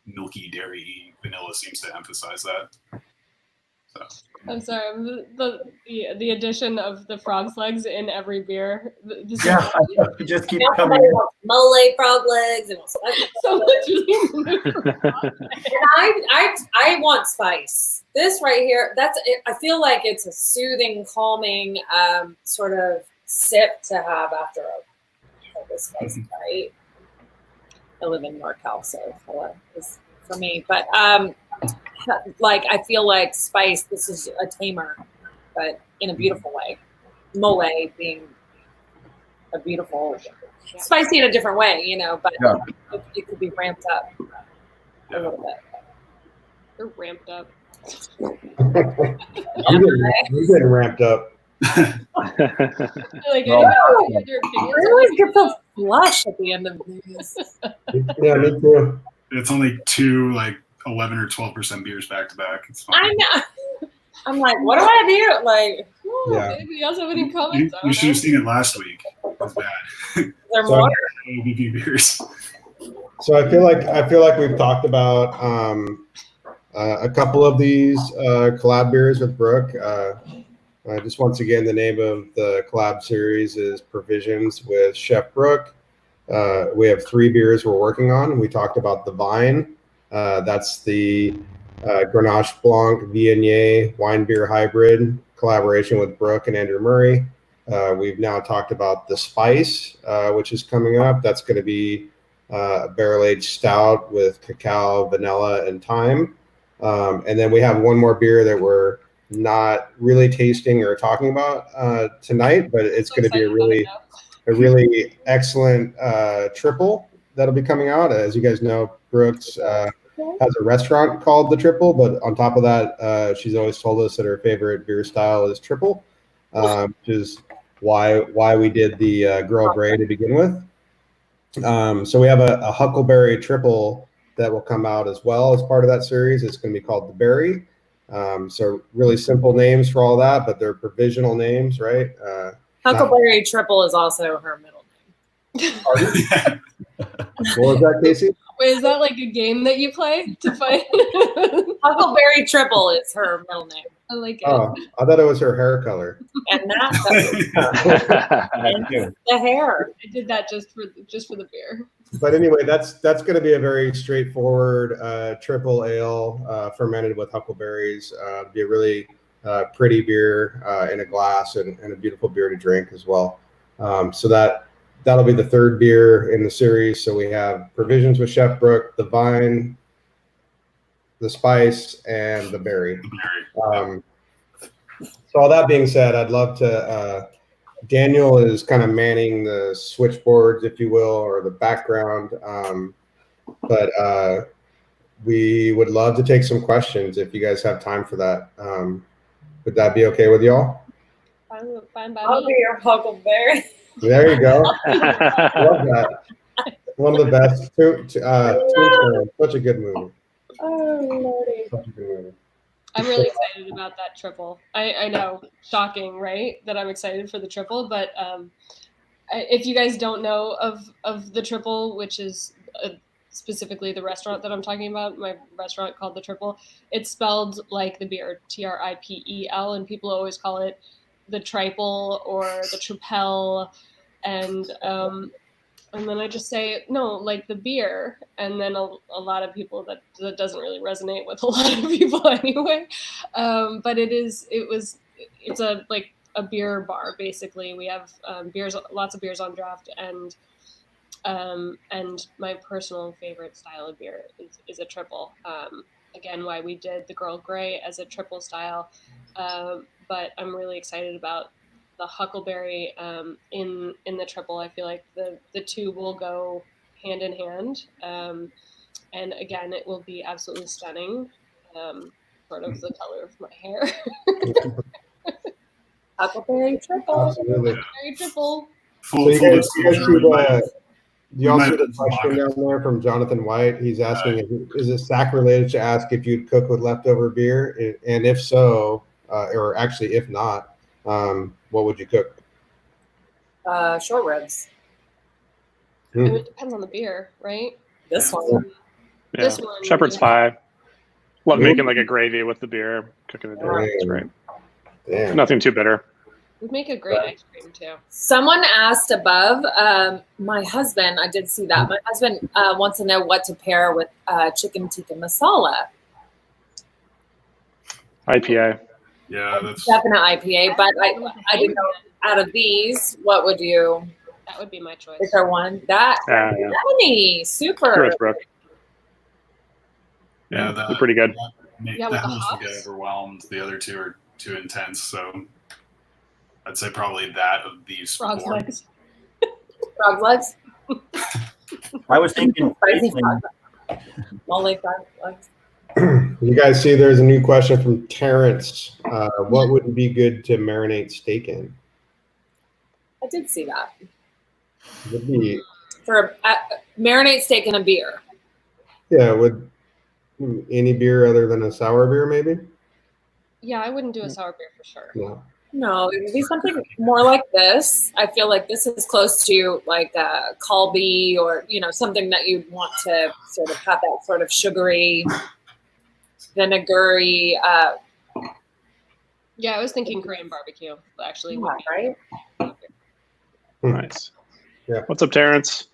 milky dairy, vanilla seems to emphasize that. So. I'm sorry, the addition of the frog's legs in every beer. Yeah, you just keep Everybody coming in. wants mole, frog legs, and so much. I want spice. This right here, that's it. I feel like it's a soothing, calming sort of sip to have after a spicy night. I live in NorCal, so it's for me. But like I feel like spice. This is a tamer, but in a beautiful way. Mole being a beautiful, spicy in a different way, you know. But it could be ramped up a little bit. You're ramped up. I'm getting ramped up. Like, I always get the flush at the end of these. Yeah, me too. It's only 2 like 11 or 12% beers back to back. It's fine. I know. I'm like, what do I do? Like, Yeah. Anybody else have any comments? You should have seen it last week. It was bad. there So- more? OBP beers. So I feel like we've talked about a couple of these collab beers with Brooke. Just once again, the name of the collab series is Provisions with Chef Brooke. We have 3 beers we're working on. We talked about the Vine. That's the Grenache Blanc Viognier wine beer hybrid collaboration with Brooke and Andrew Murray. We've now talked about the Spice, which is coming up. That's going to be a barrel-aged stout with cacao, vanilla, and thyme. And then we have one more beer that we're not really tasting or talking about tonight, but it's going to be a really excellent triple that'll be coming out. As you guys know, Brooks has a restaurant called The Triple, but on top of that, she's always told us that her favorite beer style is triple, which is why we did the Girl Grey to begin with. So we have a Huckleberry triple that will come out as well as part of that series. It's going to be called the Berry. So really simple names for all that, but they're provisional names, right? Huckleberry Triple is also her middle name. What was that, Casey? Wait, is that like a game that you play to find? Huckleberry Triple is her middle name. I like it. Oh, I thought it was her hair color. And that's the hair. I did that just for the beer. But anyway, that's going to be a very straightforward triple ale fermented with huckleberries. Be a really pretty beer in a glass and a beautiful beer to drink as well. So that'll be the 3rd beer in the series. So we have Provisions with Chef Brooke, the Vine, the Spice, and the Berry. So all that being said, I'd love to. Daniel is kind of manning the switchboards, if you will, or the background. But we would love to take some questions if you guys have time for that. Would that be okay with y'all? Fine by I'll me. be your Huckleberry. There you go. Love that. One of the best. Such a good movie. Oh, Lordy. Such a good movie. I'm really excited about that triple. I know, shocking, right? That I'm excited for the triple, but if you guys don't know of the triple, which is specifically the restaurant that I'm talking about, my restaurant called the Triple, it's spelled like the beer, TRIPEL, and people always call it the triple or the tripel, and then I just say no, like the beer, and then a lot of people that doesn't really resonate with a lot of people anyway. But it's a beer bar basically. We have beers, lots of beers on draft, and my personal favorite style of beer is a triple. Again, why we did the Girl Grey as a triple style, but I'm really excited about the Huckleberry in the triple. I feel like the two will go hand in hand, and again, it will be absolutely stunning, sort of the color of my hair. Huckleberry Triple. Absolutely. Huckleberry triple. Full you guys disclosure. see the might question down there from Jonathan White? He's asking, is it sacrilege to ask if you'd cook with leftover beer? And if so, or actually if not, what would you cook? Short ribs. I mean, it depends on the beer, right? This one. Yeah. This one. Shepherd's pie. Love making like a gravy with the beer, cooking the beer. It's great. Damn. Nothing too bitter. Would make a great ice cream too. Someone asked above, my husband, I did see that. My husband wants to know what to pair with chicken tikka masala. IPA. Yeah, that's Definite IPA, but I didn't know out of these, what would you? That would be my choice. Is there one? That Yeah. yummy, super. Sure, Brooke. yeah, They're pretty good. Yeah, the with the house would get hops. overwhelmed. The other two are too intense. So I'd say probably that of these Frog's four. legs. Frog legs. I was thinking. Spicy frog. Only frog legs. You guys see there's a new question from Terrence. What would be good to marinate steak in? I did see that. Would be, For marinate steak in a beer. yeah, would any beer other than a sour beer maybe? Yeah, I wouldn't do a sour beer for sure. No. No, it would be something more like this. I feel like this is close to like a Colby or, something that you'd want to sort of have that sort of sugary, vinegary, Yeah, I was thinking Korean barbecue. Actually, would be. right? Nice. Yeah. What's up, Terrence?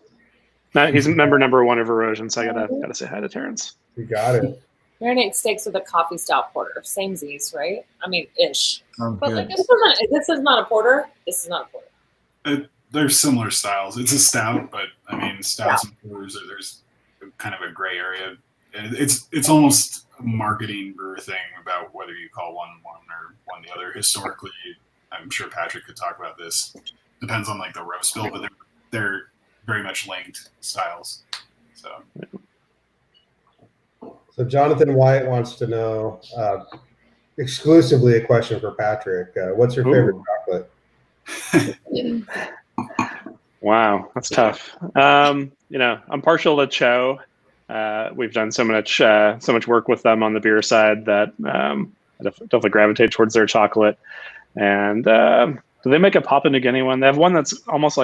He's number one of Erosion, so I gotta say hi to Terrence. You got it. Marinate steaks with a coffee stout porter. Samesies, right? I mean, ish. But like This is not a porter. This is not a porter. They're similar styles. It's a stout, but I mean, stouts and porters there's kind of a gray area. And it's almost a marketing brewer thing about whether you call one or one the other. Historically, I'm sure Patrick could talk about this. Depends on like the roast bill, but they're very much linked styles. So Jonathan White wants to know exclusively a question for Patrick. What's your favorite chocolate? Wow, that's tough. I'm partial to Cho. We've done so much work with them on the beer side that I definitely gravitate towards their chocolate. And do they make a Papua New Guinea one? They have one that's almost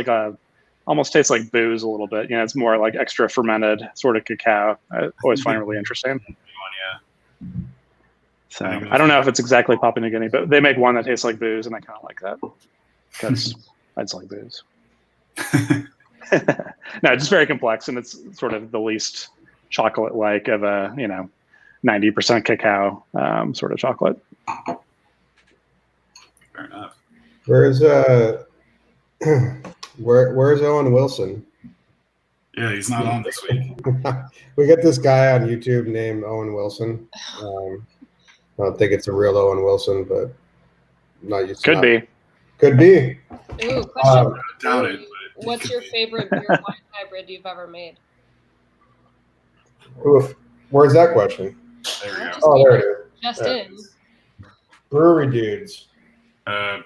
tastes like booze a little bit. It's more like extra fermented sort of cacao. I always find it really interesting. So I don't know if it's exactly Papua New Guinea, but they make one that tastes like booze, and I kind of like that because I just like booze. No, it's just very complex, and it's sort of the least chocolate-like of a 90% cacao sort of chocolate. Fair enough. Where's where's Owen Wilson? Yeah, he's not on this week. We got this guy on YouTube named Owen Wilson. I don't think it's a real Owen Wilson, but I'm not used to Could be. Could be. Ooh, question. Doubt it. But What's your favorite beer wine hybrid you've ever made? Oof. Where's that question? There we go. Oh, there it is. Just There in. it is. Brewery dudes.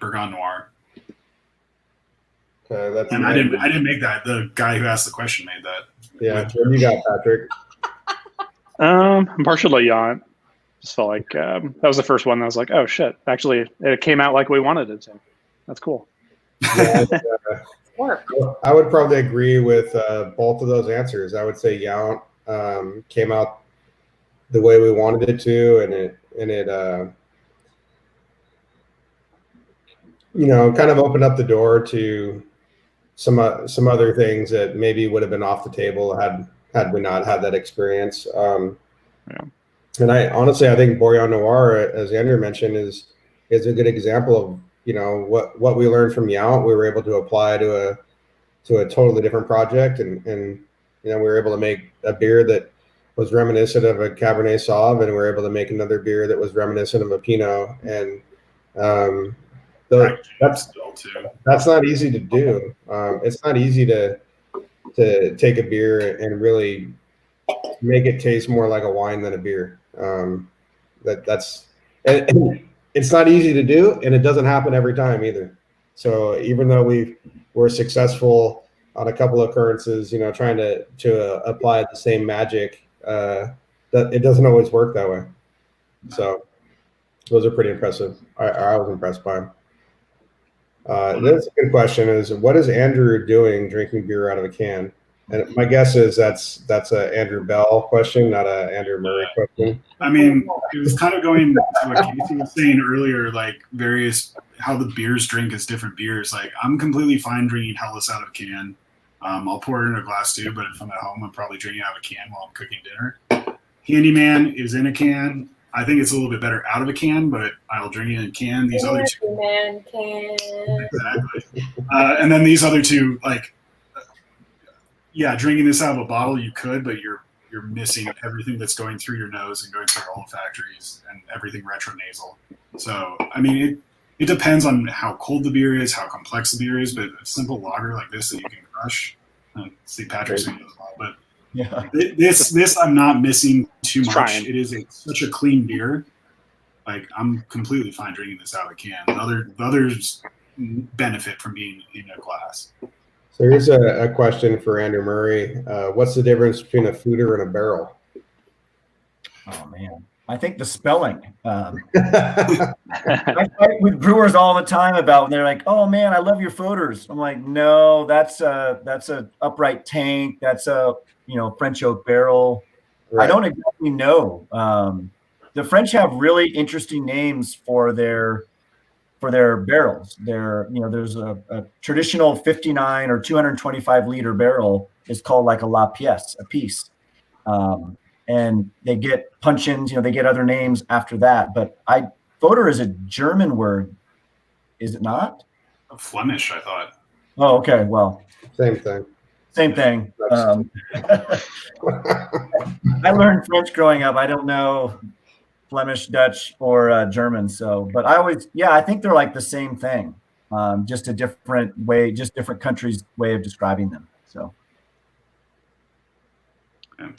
Bourgogne Noir. Okay, that's And I didn't make that. The guy who asked the question made that. Yeah, what do you got, Patrick? I'm partial to Yaunt. Just felt like that was the first one that I was like, oh shit, actually it came out like we wanted it to. That's cool. Yeah, Work. I would probably agree with both of those answers. I would say Yount came out the way we wanted it to, and it kind of opened up the door to some other things that maybe would have been off the table had we not had that experience. And I think Bourgogne Noir, as Andrew mentioned, is a good example of what we learned from Yount. We were able to apply to a totally different project, and we were able to make a beer that was reminiscent of a Cabernet Sauv, and we were able to make another beer that was reminiscent of a Pinot. And that's not easy to do. It's not easy to take a beer and really make it taste more like a wine than a beer. It's not easy to do, and it doesn't happen every time either. So even though we're successful on a couple of occurrences, trying to apply the same magic, that it doesn't always work that way. So those are pretty impressive. I was impressed by them. That's a good question. Is what is Andrew doing drinking beer out of a can? And my guess is that's a Andrew Bell question, not a Andrew Murray question. I mean, it was kind of going to what Casey was saying earlier, like how the beers drink as different beers. Like I'm completely fine drinking Hellas out of a can. I'll pour it in a glass too, but if I'm at home, I'm probably drinking out of a can while I'm cooking dinner. Handyman is in a can. I think it's a little bit better out of a can, but I'll drink it in a can. These other two, Handyman can. exactly. And then these other two, like, yeah, drinking this out of a bottle, you could, but you're missing everything that's going through your nose and going through your olfactories and everything retronasal. So, I mean, it depends on how cold the beer is, how complex the beer is, but a simple lager like this that you can crush, St. Patrick's Day as well. But Yeah. this I'm not missing too much. Trying. It is such a clean beer. Like I'm completely fine drinking this out of a can. The others benefit from being in a glass. So here's a question for Andrew Murray. What's the difference between a fooder and a barrel? Oh man, I think the spelling. I fight with brewers all the time about when they're like, "Oh man, I love your foeders." I'm like, "No, that's a upright tank. That's a French oak barrel." Right. I don't exactly know. The French have really interesting names for their barrels. There's a traditional 59 or 225 liter barrel is called like a la pièce, a piece. And they get punch-ins, they get other names after that. But foeder is a German word, is it not? Flemish, I thought. Oh, okay. Well, Same thing. same thing. I learned French growing up. I don't know Flemish, Dutch, or German. So, but I think they're like the same thing, just a different way, just different countries' way of describing them. So. Yeah.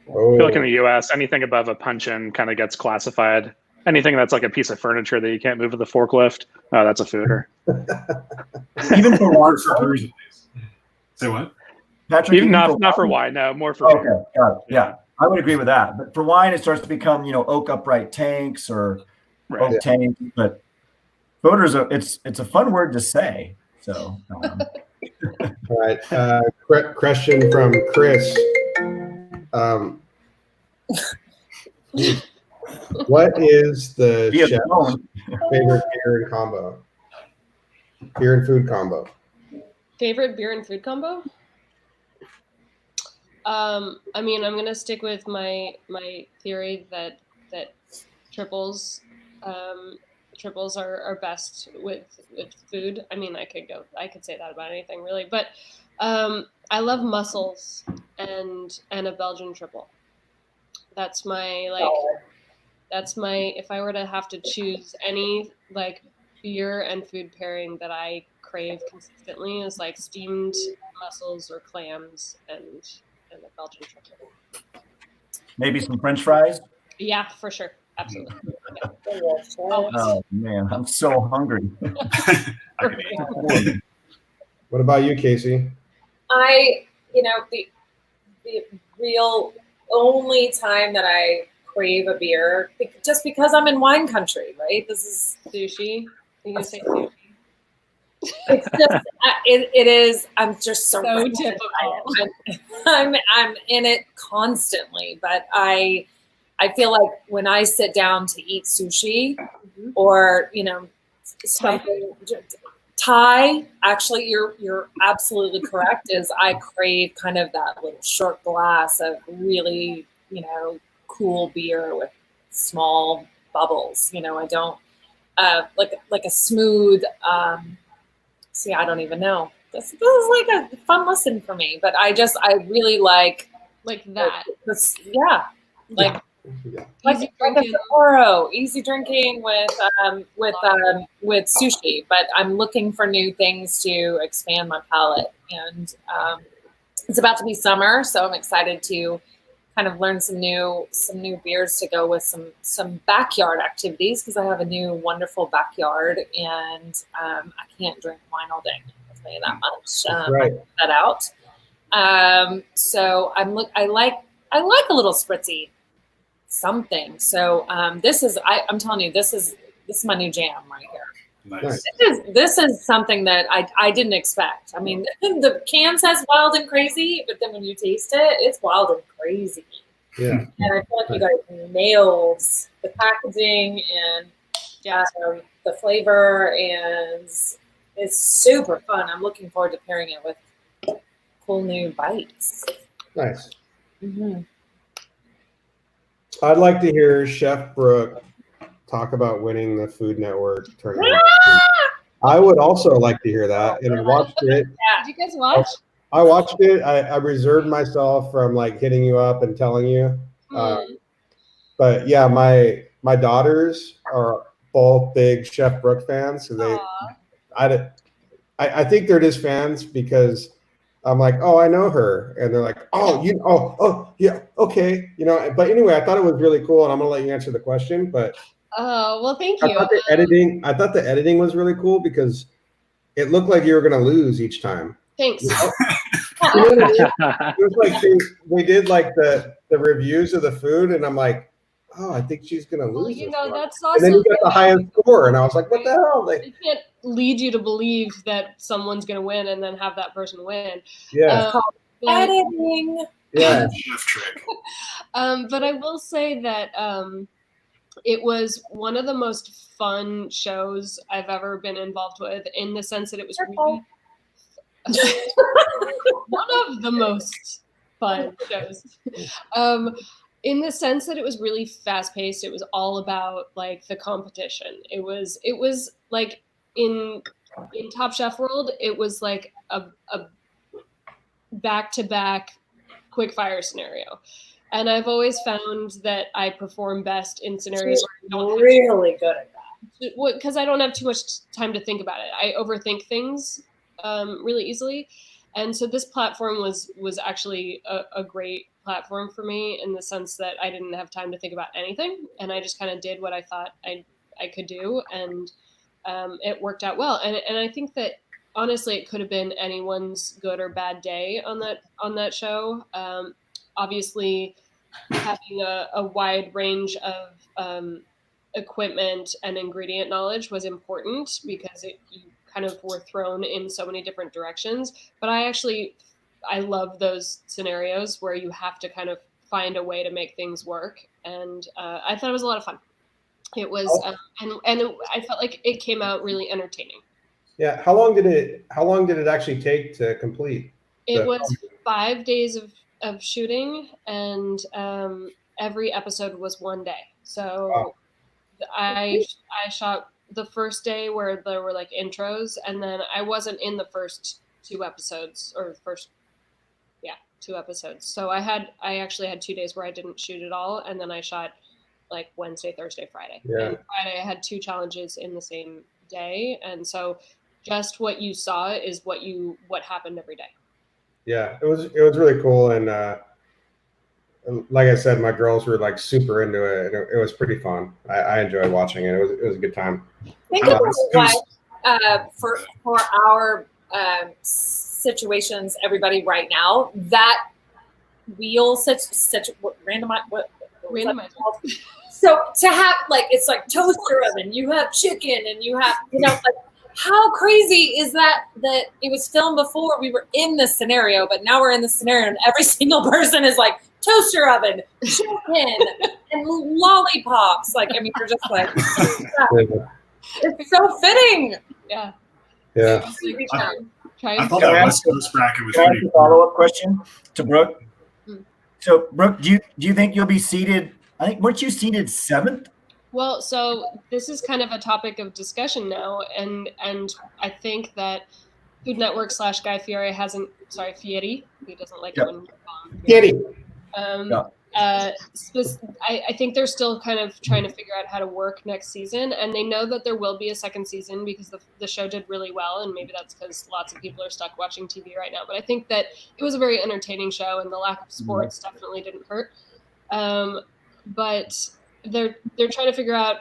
I feel like in the U.S., anything above a punch-in kind of gets classified. Anything that's like a piece of furniture that you can't move with a forklift, that's a fooder. Even for wine. Say what? Patrick, Even not for wine, no, more for okay, beer. got it. Yeah, I would agree with that. But for wine, it starts to become oak upright tanks or Right. oak tanks. But foeder's it's a fun word to say. So. All right. Question from Chris. What is the Via chef's phone. favorite beer and combo? Beer and food combo. Favorite beer and food combo? I mean, I'm gonna stick with my theory that triples are best with food. I mean, I could say that about anything really, but I love mussels and a Belgian triple. That's my if I were to have to choose any beer and food pairing that I crave consistently is steamed mussels or clams and a Belgian triple. Maybe some French fries. Yeah, for sure. Absolutely. Yeah. Oh man, I'm so hungry. What about you, Casey? The real only time that I crave a beer, just because I'm in wine country, right? This is sushi. You gonna say sushi? It's just it is. I'm just so typical. I'm in it constantly, but I feel like when I sit down to eat sushi or something Thai, actually you're absolutely correct. Is I crave kind of that little short glass of really cool beer with small bubbles. I don't like a smooth. See, I don't even know. This is like a fun listen for me, but I really like that. Easy drinking. Sapporo, easy drinking with sushi. But I'm looking for new things to expand my palate, and it's about to be summer, so I'm excited to kind of learn some new beers to go with some backyard activities, because I have a new wonderful backyard, and I can't drink wine all day. I'll tell you that much. Right. I put that out. So I like a little spritzy something. So I'm telling you, this is my new jam right here. Nice. This is something that I didn't expect. I mean, the can says wild and crazy, but then when you taste it, it's wild and crazy. Yeah. And I feel like you guys nailed the packaging and the flavor, and it's super fun. I'm looking forward to pairing it with cool new bites. Nice. Mm-hmm. I'd like to hear Chef Brooke talk about winning the Food Network tournament. I would also like to hear that, and I watched it. Did you guys watch? I watched it. I reserved myself from like hitting you up and telling you. But yeah, my daughters are both big Chef Brooke fans. So I think they're just fans because I'm like, oh, I know her, and they're like, oh, yeah, okay, But anyway, I thought it was really cool, and I'm gonna let you answer the question. But well, thank you. I thought the editing was really cool because it looked like you were gonna lose each time. Thanks. It was like they did like the reviews of the food, and I'm like, oh, I think she's gonna lose. Well, that's awesome. And then you got the highest score, and I was like, what the hell? They can't lead you to believe that someone's gonna win and then have that person win. Yeah. Editing. Yeah. Chef trick. But I will say that it was one of the most fun shows I've ever been involved with, in the sense that it was really one of the most fun shows. In the sense that it was really fast paced. It was all about like the competition. It was like in Top Chef world, it was like a back-to-back quick fire scenario. And I've always found that I perform best in scenarios where I don't really good at that. Because I don't have too much time to think about it. I overthink things really easily. And so this platform was actually a great platform for me, in the sense that I didn't have time to think about anything, and I just kind of did what I thought I could do, and it worked out well. And I think that honestly, it could have been anyone's good or bad day on that show. Obviously, having a wide range of equipment and ingredient knowledge was important, because you kind of were thrown in so many different directions. But I love those scenarios where you have to kind of find a way to make things work. And I thought it was a lot of fun. It was, and I felt like it came out really entertaining. Yeah. How long did it actually take to complete? It was 5 days of shooting, and every episode was 1 day. So I shot the first day where there were like intros, and then I wasn't in the first 2 episodes, or first 2 episodes. So I actually had 2 days where I didn't shoot at all, and then I shot like Wednesday, Thursday, Friday. Yeah. And Friday I had 2 challenges in the same day, and so just what you saw is what happened every day. Yeah, it was really cool, and like I said, my girls were like super into it. It was pretty fun. I enjoyed watching it. It was a good time. Think about what for our situations, everybody right now, that wheel randomized. So to have like, it's like toaster oven, you have chicken, and you have, like, how crazy is that it was filmed before we were in this scenario, but now we're in the scenario and every single person is like toaster oven, chicken, and lollipops. Like, I mean, you're just like, it's so fitting. Yeah. Yeah. I thought that West Coast bracket was pretty cool. Follow-up question to Brooke. So, Brooke, do you think you'll be seated? I think, weren't you seated 7th? Well, so this is kind of a topic of discussion now, and I think that Food Network / Guy Fieri Fieri, he doesn't like it when Fieri. I think they're still kind of trying to figure out how to work next season, and they know that there will be a second season because the show did really well, and maybe that's because lots of people are stuck watching TV right now. But I think that it was a very entertaining show, and the lack of sports definitely didn't hurt. But they're trying to figure out.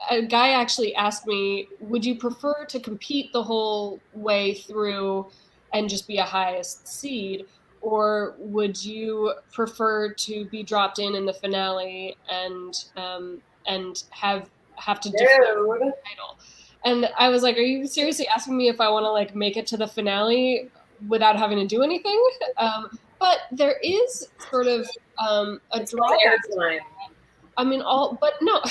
A guy actually asked me, would you prefer to compete the whole way through and just be a highest seed, or would you prefer to be dropped in the finale and have to defend the title? And I was like, are you seriously asking me if I want to like make it to the finale without having to do anything? But there is sort of a drawback. I mean, but no,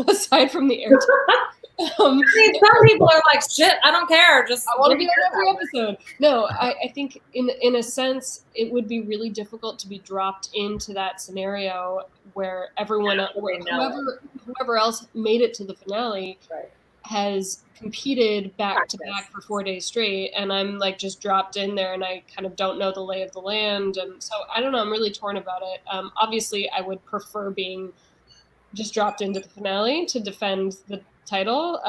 aside from the air time. Some people are like, shit, I don't care. Just I want to be on every episode. No, I think in a sense, it would be really difficult to be dropped into that scenario where everyone, whoever else made it to the finale has competed back to back for 4 days straight. And I'm like just dropped in there and I kind of don't know the lay of the land. And so I don't know, I'm really torn about it. Obviously, I would prefer being just dropped into the finale to defend the title,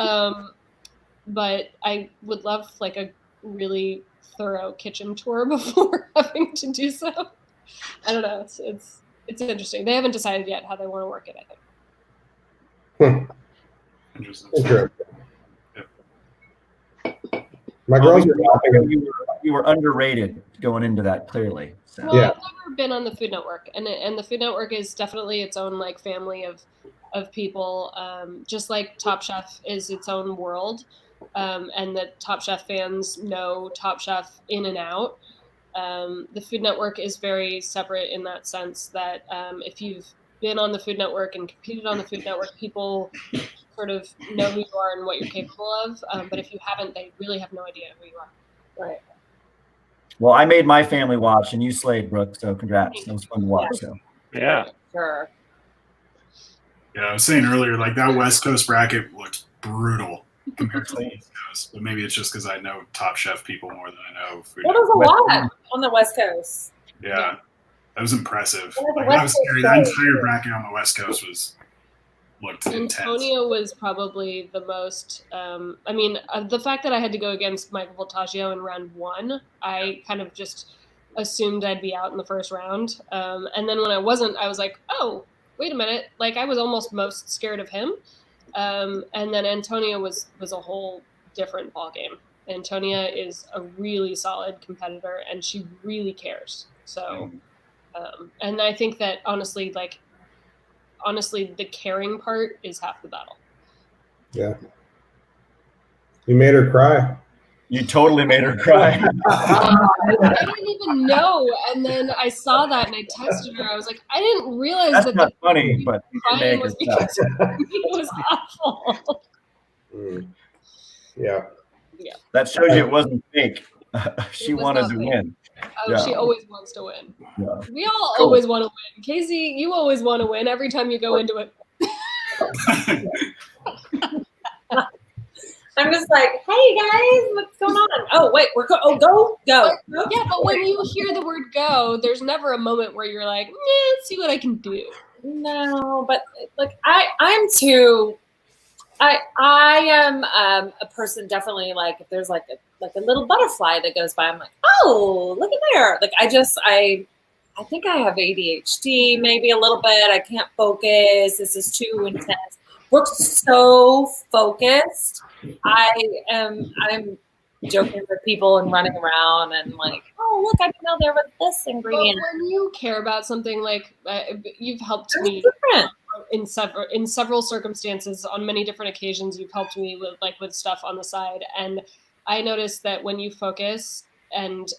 but I would love like a really thorough kitchen tour before having to do so. I don't know. It's interesting. They haven't decided yet how they want to work it, I think. Interesting. My girls were laughing. You were underrated going into that, clearly. So. Well, I've never been on the Food Network, and the Food Network is definitely its own like family of people, just like Top Chef is its own world, and the Top Chef fans know Top Chef in and out. The Food Network is very separate in that sense that if you've been on the Food Network and competed on the Food Network, people sort of know who you are and what you're capable of. But if you haven't, they really have no idea who you are. Right. Well, I made my family watch, and you slayed, Brooke. So congrats. That was fun to watch. So. Yeah. Sure. Yeah, I was saying earlier, like that West Coast bracket looked brutal compared to the East Coast, but maybe it's just because I know Top Chef people more than I know food. Well, there's a lot on the West Coast. Yeah, that was impressive. Yeah, Like, that was scary. That entire bracket on the West Coast looked intense. Antonio was probably the most. The fact that I had to go against Michael Voltaggio in round 1, I kind of just assumed I'd be out in the first round, and then when I wasn't, I was like, oh. Wait a minute, like I was almost most scared of him. And then Antonia was a whole different ballgame. Antonia is a really solid competitor and she really cares. So, and I think that honestly, the caring part is half the battle. Yeah. You made her cry. You totally made her cry. I didn't even know, and then I saw that, and I texted her. I was like, I didn't realize That's that. Not funny, but crying was because it was awful. Yeah. That shows you it wasn't fake. She wanted to win. Oh, yeah. She always wants to win. Yeah. We all cool. Always want to win. Casey, you always want to win every time you go into it. I'm just like, hey guys, what's going on? Oh wait, go. Yeah, but when you hear the word "go," there's never a moment where you're like, let's see what I can do. No, but like I am a person definitely like if there's like a little butterfly that goes by, I'm like, oh, look at there. Like I think I have ADHD, maybe a little bit. I can't focus. This is too intense. Brooke's so focused. I'm joking with people and running around and like, oh look, I can know there with this ingredient. But when you care about something, like you've helped me in several circumstances on many different occasions. You've helped me with stuff on the side, and I noticed that when you focus and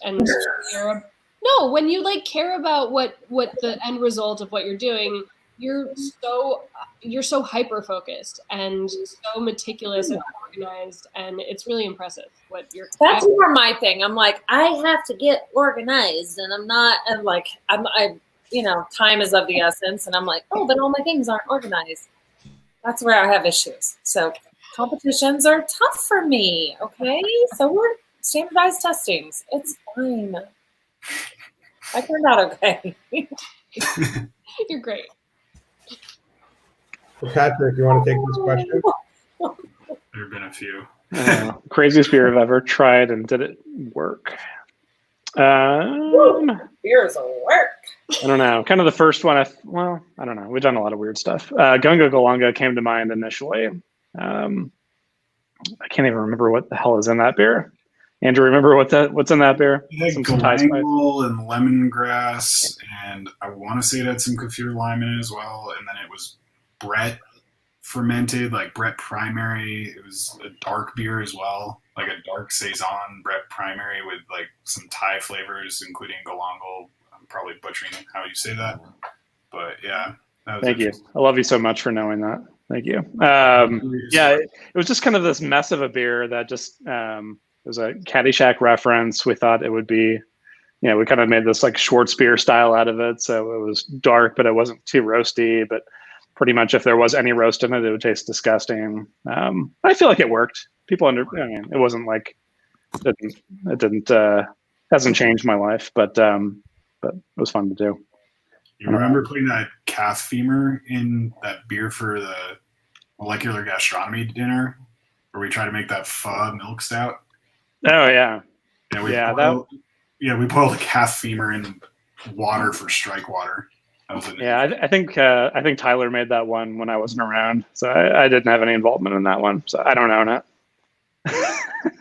when you like care about what the end result of what you're doing. You're so hyper focused and so meticulous and organized, and it's really impressive what you're. That's more my thing. I'm like, I have to get organized, and I'm not. And like, time is of the essence, and I'm like, oh, but all my things aren't organized. That's where I have issues. So competitions are tough for me. Okay, so we're standardized testings. It's fine. I turned out okay. You're great. Patrick, you want to take this question? There have been a few. Craziest beer I've ever tried, and did it work? Beers will work. I don't know. Kind of the first one. I don't know. We've done a lot of weird stuff. Gunga Galunga came to mind initially. I can't even remember what the hell is in that beer. Andrew, remember what's in that beer? It had galangal and lemongrass, and I want to say it had some kaffir lime in it as well. And then it was Brett fermented, like Brett Primary. It was a dark beer as well, like a dark saison Brett Primary with like some Thai flavors, including galangal. I'm probably butchering how you say that, but yeah. Thank you. I love you so much for knowing that. Thank you. Yeah, it was just kind of this mess of a beer that just it was a Caddyshack reference. We thought it would be, we kind of made this like Schwartz beer style out of it. So it was dark, but it wasn't too roasty. But pretty much if there was any roast in it, it would taste disgusting. I feel like it worked. It wasn't like, it hasn't changed my life, but it was fun to do. You remember putting that calf femur in that beer for the molecular gastronomy dinner, where we try to make that pho milk stout? Oh yeah, we boiled a calf femur in water for strike water. I think Tyler made that one when I wasn't around, so I didn't have any involvement in that one, so I don't own it.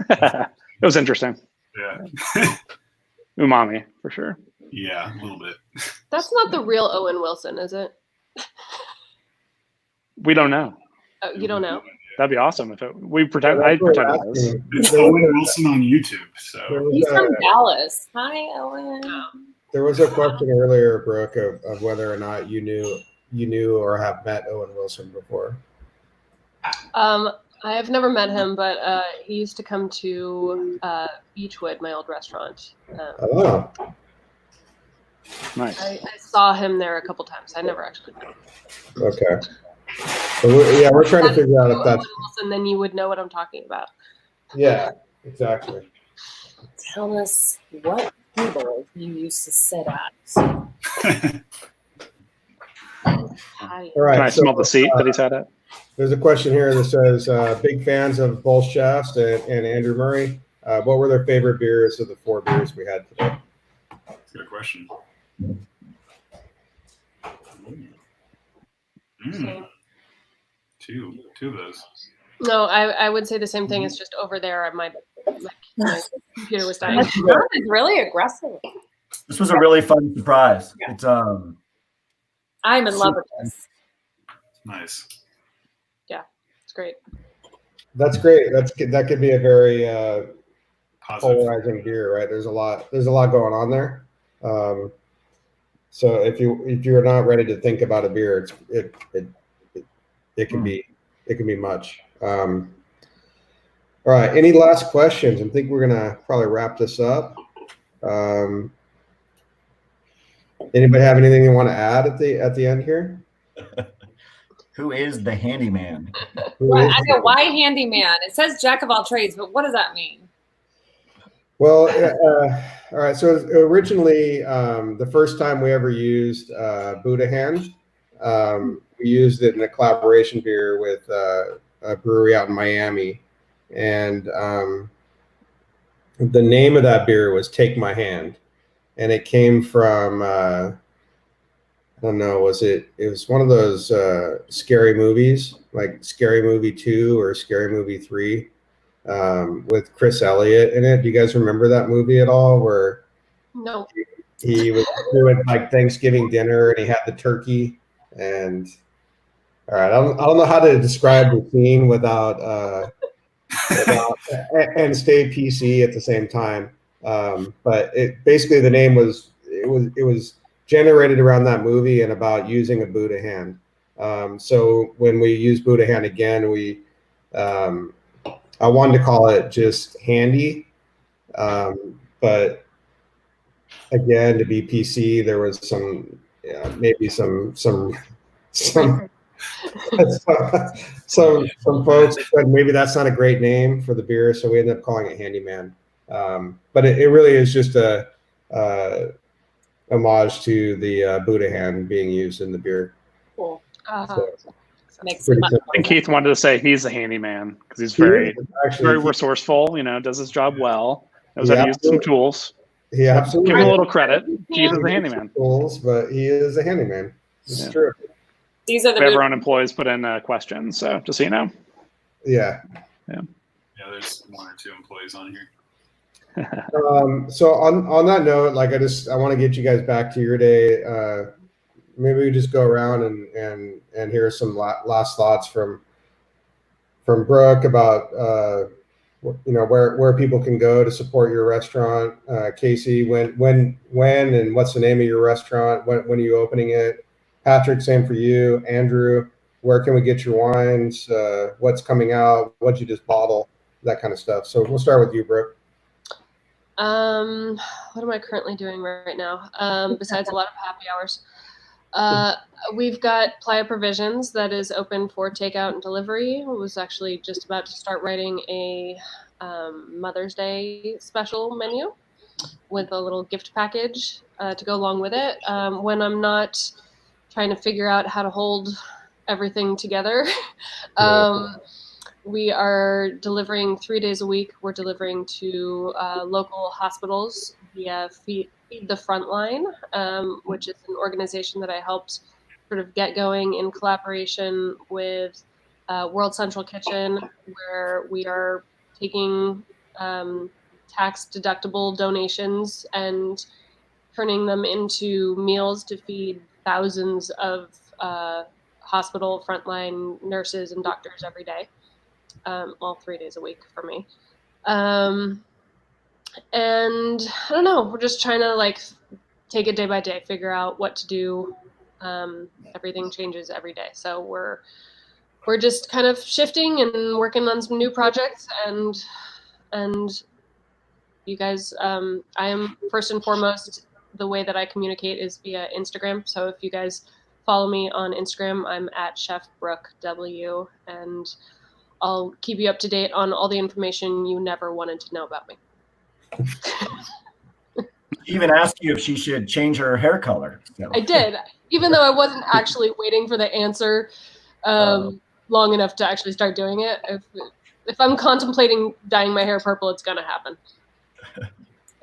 It was interesting. Yeah, umami for sure. Yeah, a little bit. That's not the real Owen Wilson, is it? We don't know. Oh, you don't know? That'd be awesome if we pretend. I pretend it is. It's Owen Wilson on YouTube. So he's from Dallas. Hi, Owen. There was a question earlier, Brooke, of whether or not you knew or have met Owen Wilson before. I have never met him, but he used to come to Beechwood, my old restaurant. Oh. Nice. I saw him there a couple times. I never actually met him. Okay. So we're trying to figure out if that's Owen Wilson, then you would know what I'm talking about. Yeah, exactly. Tell us what table you used to sit at. All right. Can I smell the seat that he's had at? There's a question here that says, big fans of both chefs and Andrew Murray. What were their favorite beers of the 4 beers we had today? That's a good question. Two of those. No, I would say the same thing. It's just over there. My computer was dying. That sounded really aggressive. This was a really fun surprise. Yeah. It's I'm in love with this. Nice. Yeah, it's great. That's great. That could be a very polarizing beer, right? There's a lot going on there. So if you're not ready to think about a beer, it can be much. All right. Any last questions? I think we're gonna probably wrap this up. Anybody have anything you want to add at the end here? Who is the handyman? I know, why handyman? It says jack of all trades, but what does that mean? Well, all right. So originally, the first time we ever used Buddha Hand, we used it in a collaboration beer with a brewery out in Miami, and the name of that beer was Take My Hand, and it came from I don't know, it was one of those scary movies, like Scary Movie 2 or Scary Movie 3, with Chris Elliott in it. Do you guys remember that movie at all? Where no, he was doing like Thanksgiving dinner and he had the turkey. And all right, I don't know how to describe the scene without and stay PC at the same time. But it basically, the name was generated around that movie and about using a Buddha hand. So when we use Buddha hand again, I wanted to call it just Handy, but again, to be PC, there was maybe some folks said maybe that's not a great name for the beer, so we ended up calling it Handyman. But it really is just homage to the Buddha hand being used in the beer. Cool. So, Makes pretty much simple. And Keith wanted to say he's a handyman because he's He very, is, actually, very resourceful. You know, does his job well. Knows how Yeah, to use some tools. he absolutely Give him a is. little credit. Keith is a handyman. Tools, but he is a handyman. It's Yeah. true. These are the We have our mood- own employees put in questions, so just so you know. Yeah. Yeah, there's 1 or 2 employees on here. So on that note, like I want to get you guys back to your day. Maybe we just go around and hear some last thoughts from Brooke about where people can go to support your restaurant. Casey, when and what's the name of your restaurant? When are you opening it? Patrick, same for you. Andrew, where can we get your wines? What's coming out? What'd you just bottle? That kind of stuff. So we'll start with you, Brooke. What am I currently doing right now? Besides a lot of happy hours. We've got Playa Provisions that is open for takeout and delivery. I was actually just about to start writing a Mother's Day special menu with a little gift package to go along with it. When I'm not trying to figure out how to hold everything together, we are delivering 3 days a week. We're delivering to local hospitals via Feed the Frontline, which is an organization that I helped sort of get going in collaboration with World Central Kitchen, where we are taking tax-deductible donations and turning them into meals to feed thousands of hospital frontline nurses and doctors every day. All 3 days a week for me. And I don't know, we're just trying to take it day by day, figure out what to do. Everything changes every day. So we're just kind of shifting and working on some new projects and you guys, I am first and foremost, the way that I communicate is via Instagram. So if you guys follow me on Instagram, I'm at Chef Brooke W, and I'll keep you up to date on all the information you never wanted to know about me. Even asked you if she should change her hair color. So. I did, even though I wasn't actually waiting for the answer long enough to actually start doing it. If I'm contemplating dyeing my hair purple, it's gonna happen.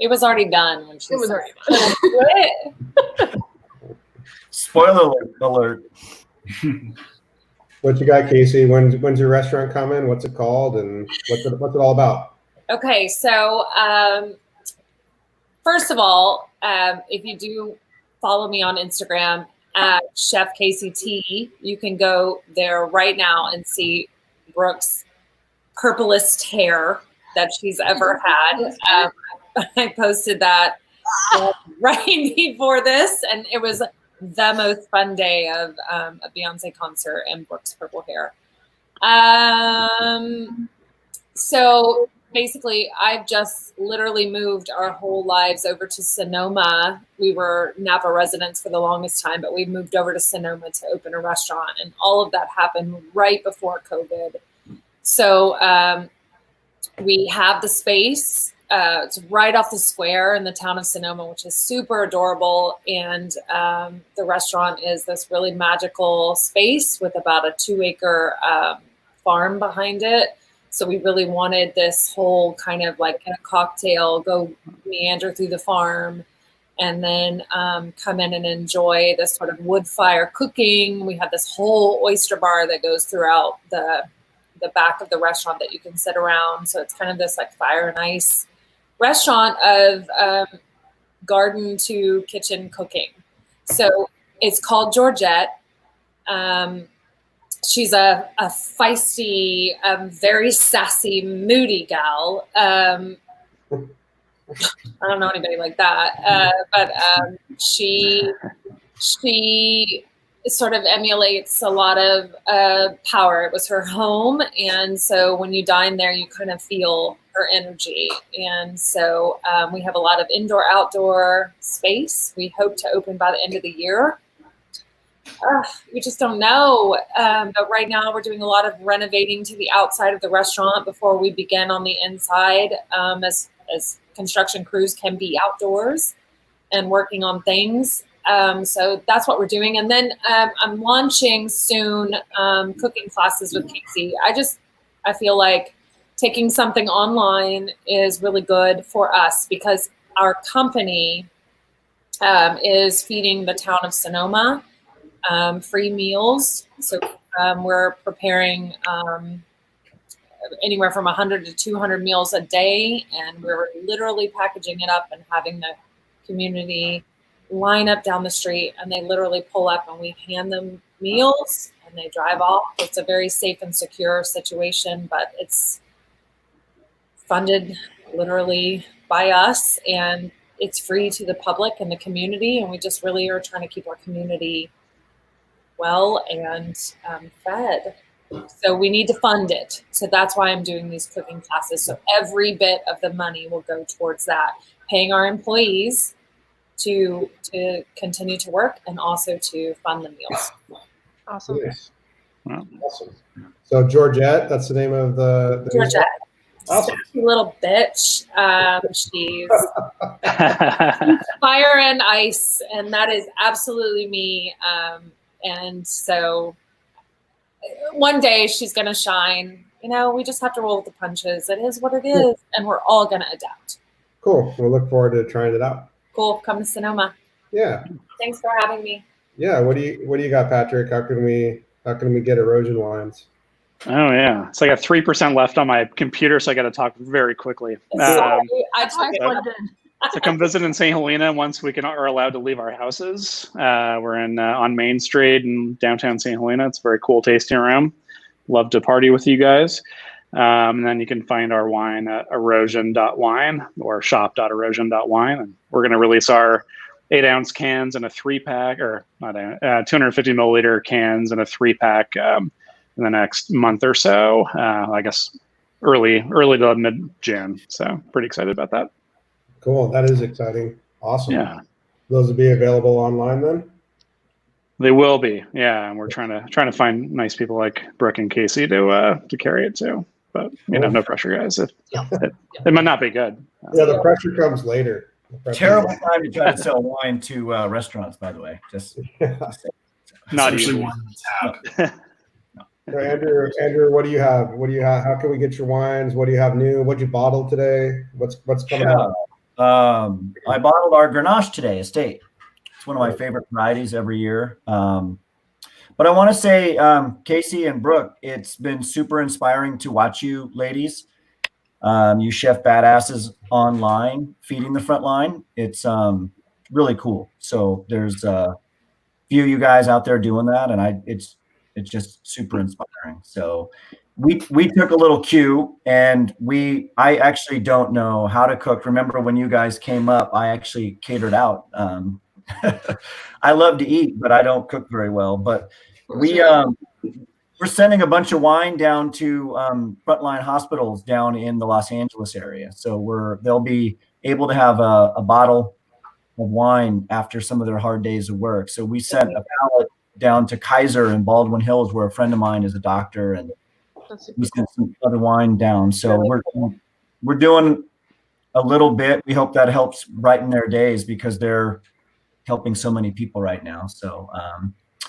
It was already done when she It was said already done. Spoiler alert. What you got, Casey? When's your restaurant coming? What's it called? And what's it all about? Okay, so first of all, if you do follow me on Instagram at Chef Casey T, you can go there right now and see Brooke's purplest hair that she's ever had. I posted that right before this, and it was the most fun day of a Beyonce concert and Brooke's purple hair. So basically, I've just literally moved our whole lives over to Sonoma. We were Napa residents for the longest time, but we moved over to Sonoma to open a restaurant, and all of that happened right before COVID. So we have the space. It's right off the square in the town of Sonoma, which is super adorable. And the restaurant is this really magical space with about a 2-acre farm behind it. So we really wanted this whole kind of like in a cocktail, go meander through the farm and then come in and enjoy this sort of wood fire cooking. We have this whole oyster bar that goes throughout the back of the restaurant that you can sit around. So it's kind of this like fire and ice restaurant of garden to kitchen cooking. So it's called Georgette. She's a feisty, very sassy, moody gal. I don't know anybody like that, but she sort of emulates a lot of power. It was her home, and so when you dine there, you kind of feel her energy. And so we have a lot of indoor-outdoor space. We hope to open by the end of the year. We just don't know. But right now we're doing a lot of renovating to the outside of the restaurant before we begin on the inside, as construction crews can be outdoors. and working on things. So that's what we're doing. And then I'm launching soon cooking classes with Casey. I feel like taking something online is really good for us because our company is feeding the town of Sonoma free meals. So we're preparing anywhere from 100 to 200 meals a day, and we're literally packaging it up and having the community line up down the street, and they literally pull up and we hand them meals and they drive off. It's a very safe and secure situation, but it's funded literally by us, and it's free to the public and the community, and we just really are trying to keep our community well and fed. So we need to fund it. So that's why I'm doing these cooking classes. So every bit of the money will go towards that, paying our employees to continue to work and also to fund the meals. Awesome. Nice. Awesome. So Georgette, that's the name of the Georgette. Awesome. Little bitch. She's fire and ice, and that is absolutely me. And so one day she's going to shine. You know, we just have to roll with the punches. It is what it is, and we're all going to adapt. Cool. We'll look forward to trying it out. Cool. Come to Sonoma. Yeah. Thanks for having me. Yeah. What do you got, Patrick? How can we get erosion wines? Oh yeah, it's like a 3% left on my computer, so I got to talk very quickly. Sorry, I took it. So come visit in St. Helena once we are allowed to leave our houses. We're in on Main Street in downtown St. Helena. It's a very cool tasting room. Love to party with you guys. And then you can find our wine at erosion.wine or shop.erosion.wine. And we're going to release our 8-ounce cans and a 3-pack, or not 250 milliliter cans and a 3-pack in the next month or so. I guess early to mid-June. So pretty excited about that. Cool. That is exciting. Awesome. Yeah. Those will be available online then? They will be. Yeah. And we're trying to find nice people like Brooke and Casey to carry it too. But no pressure, guys. It might not be good. Yeah, the pressure comes later. Terrible time to try to sell wine to restaurants, by the way. Just not usually easy. one on the tap. So Andrew, what do you have? How can we get your wines? What do you have new? What'd you bottle today? What's coming out? I bottled our Grenache today, Estate. It's one of my favorite varieties every year. But I want to say, Casey and Brooke, it's been super inspiring to watch you ladies. You chef badasses online, feeding the front line. It's really cool. So there's a few of you guys out there doing that, and it's just super inspiring. So we took a little cue, and I actually don't know how to cook. Remember when you guys came up, I actually catered out. I love to eat, but I don't cook very well. But we're sending a bunch of wine down to frontline hospitals down in the Los Angeles area. So they'll be able to have a bottle of wine after some of their hard days of work. So we sent a pallet down to Kaiser in Baldwin Hills, where a friend of mine is a doctor, and we sent some other wine down. So we're doing a little bit. We hope that helps brighten their days because they're helping so many people right now. So,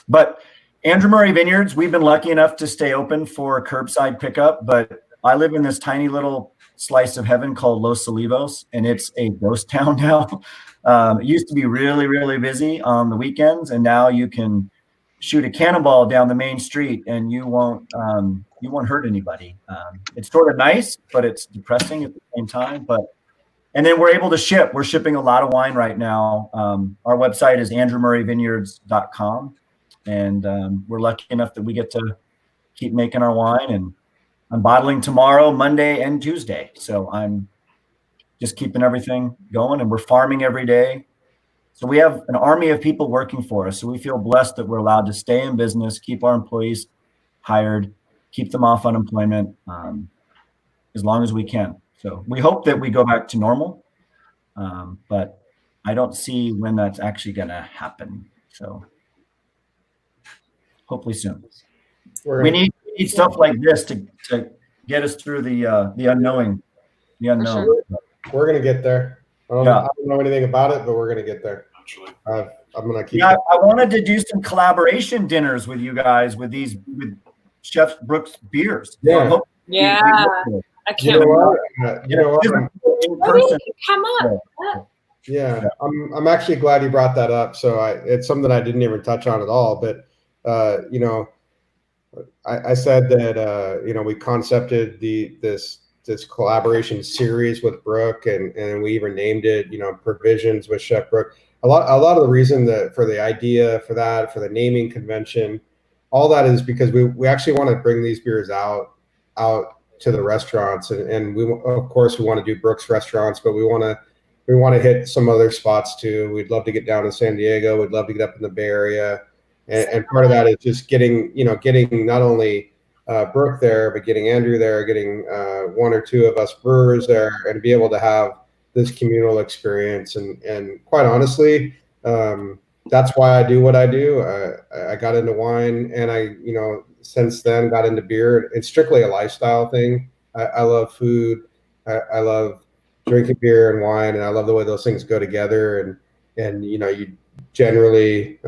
but Andrew Murray Vineyards, we've been lucky enough to stay open for curbside pickup, but I live in this tiny little slice of heaven called Los Olivos, and it's a ghost town now. It used to be really, really busy on the weekends, and now you can shoot a cannonball down the main street and you won't hurt anybody. It's sort of nice, but it's depressing at the same time. And then we're able to ship. We're shipping a lot of wine right now. Our website is andrewmurrayvineyards.com. And we're lucky enough that we get to keep making our wine. And I'm bottling tomorrow, Monday, and Tuesday. So I'm just keeping everything going, and we're farming every day. So we have an army of people working for us. So we feel blessed that we're allowed to stay in business, keep our employees hired, keep them off unemployment as long as we can. So we hope that we go back to normal, but I don't see when that's actually going to happen. So hopefully soon. We need stuff like this to get us through the unknown. We're going to get there. Yeah. I don't know anything about it, but we're gonna get there. Actually. I'm gonna keep. Yeah, I wanted to do some collaboration dinners with you guys with Chef Brooke's beers. Yeah. So I hope Yeah. I You can't know wait. what? You know what? in Maybe person. you can come up. Yeah, I'm actually glad you brought that up. So it's something I didn't even touch on at all. But you know, I said that you know, we concepted this collaboration series with Brooke, and we even named it, you know, Provisions with Chef Brooke. A lot of the reason that for the idea for that, for the naming convention, all that is because we actually want to bring these beers out to the restaurants, and we of course we want to do Brooke's restaurants, but we want to hit some other spots too. We'd love to get down to San Diego. We'd love to get up in the Bay Area. And part of that is just getting not only Brooke there, but getting Andrew there, getting one or two of us brewers there, and be able to have this communal experience. And quite honestly, that's why I do what I do. I got into wine, and since then got into beer. It's strictly a lifestyle thing. I love food. I love drinking beer and wine, and I love the way those things go together. And you generally.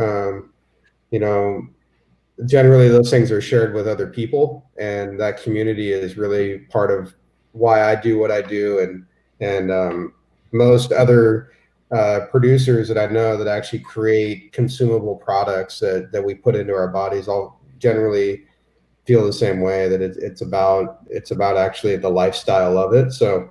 Generally those things are shared with other people, and that community is really part of why I do what I do. And most other producers that I know that actually create consumable products that we put into our bodies all generally feel the same way, that it's about actually the lifestyle of it. So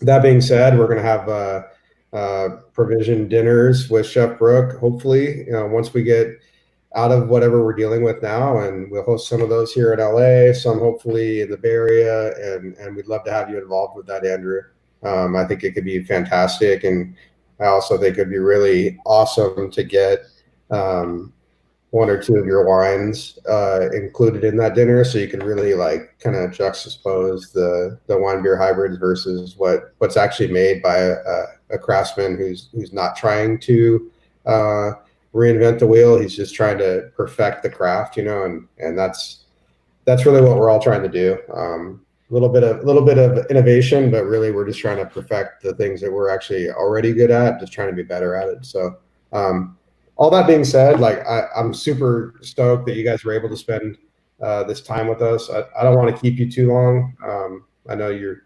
that being said, we're going to have provision dinners with Chef Brooke, hopefully, once we get out of whatever we're dealing with now, and we'll host some of those here in LA, some hopefully in the Bay Area, and we'd love to have you involved with that, Andrew. I think it could be fantastic, and I also think it'd be really awesome to get one or two of your wines included in that dinner, so you can really like kind of juxtapose the wine beer hybrids versus what's actually made by a craftsman who's not trying to reinvent the wheel. He's just trying to perfect the craft, and that's really what we're all trying to do. A little bit of innovation, but really we're just trying to perfect the things that we're actually already good at, just trying to be better at it. So all that being said, like I'm super stoked that you guys were able to spend this time with us. I don't want to keep you too long. I know you're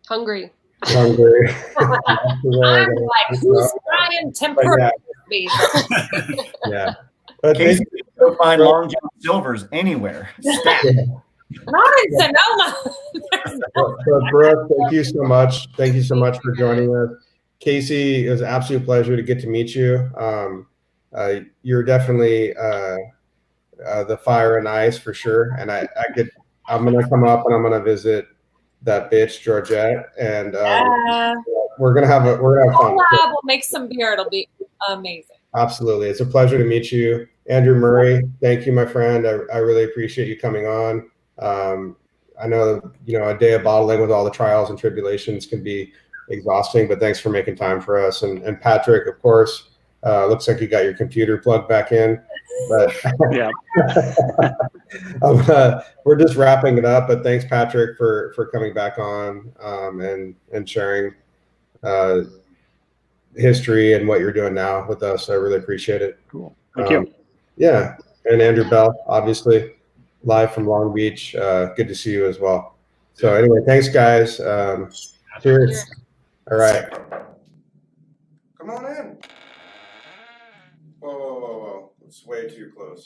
hungry. I'm like, who's trying temper? Yeah. But Casey, you can find Long John Silver's anywhere. Not in Sonoma. Brooke, thank you so much. Thank you so much for joining us. Casey, it was an absolute pleasure to get to meet you. You're definitely the fire and ice for sure. And I'm gonna come up and I'm gonna visit that bitch Georgette, and we're gonna have fun. We'll make some beer. It'll be amazing. Absolutely, it's a pleasure to meet you, Andrew Murray. Thank you, my friend. I really appreciate you coming on. I know a day of bottling with all the trials and tribulations can be exhausting, but thanks for making time for us. And Patrick, of course, looks like you got your computer plugged back in. But yeah, we're just wrapping it up. But thanks, Patrick, for coming back on and sharing history and what you're doing now with us. I really appreciate it. Cool. Thank you. Yeah, and Andrew Bell, obviously, live from Long Beach. Good to see you as well. So anyway, thanks, guys. Cheers. All right. Come on in. Whoa. It's way too close.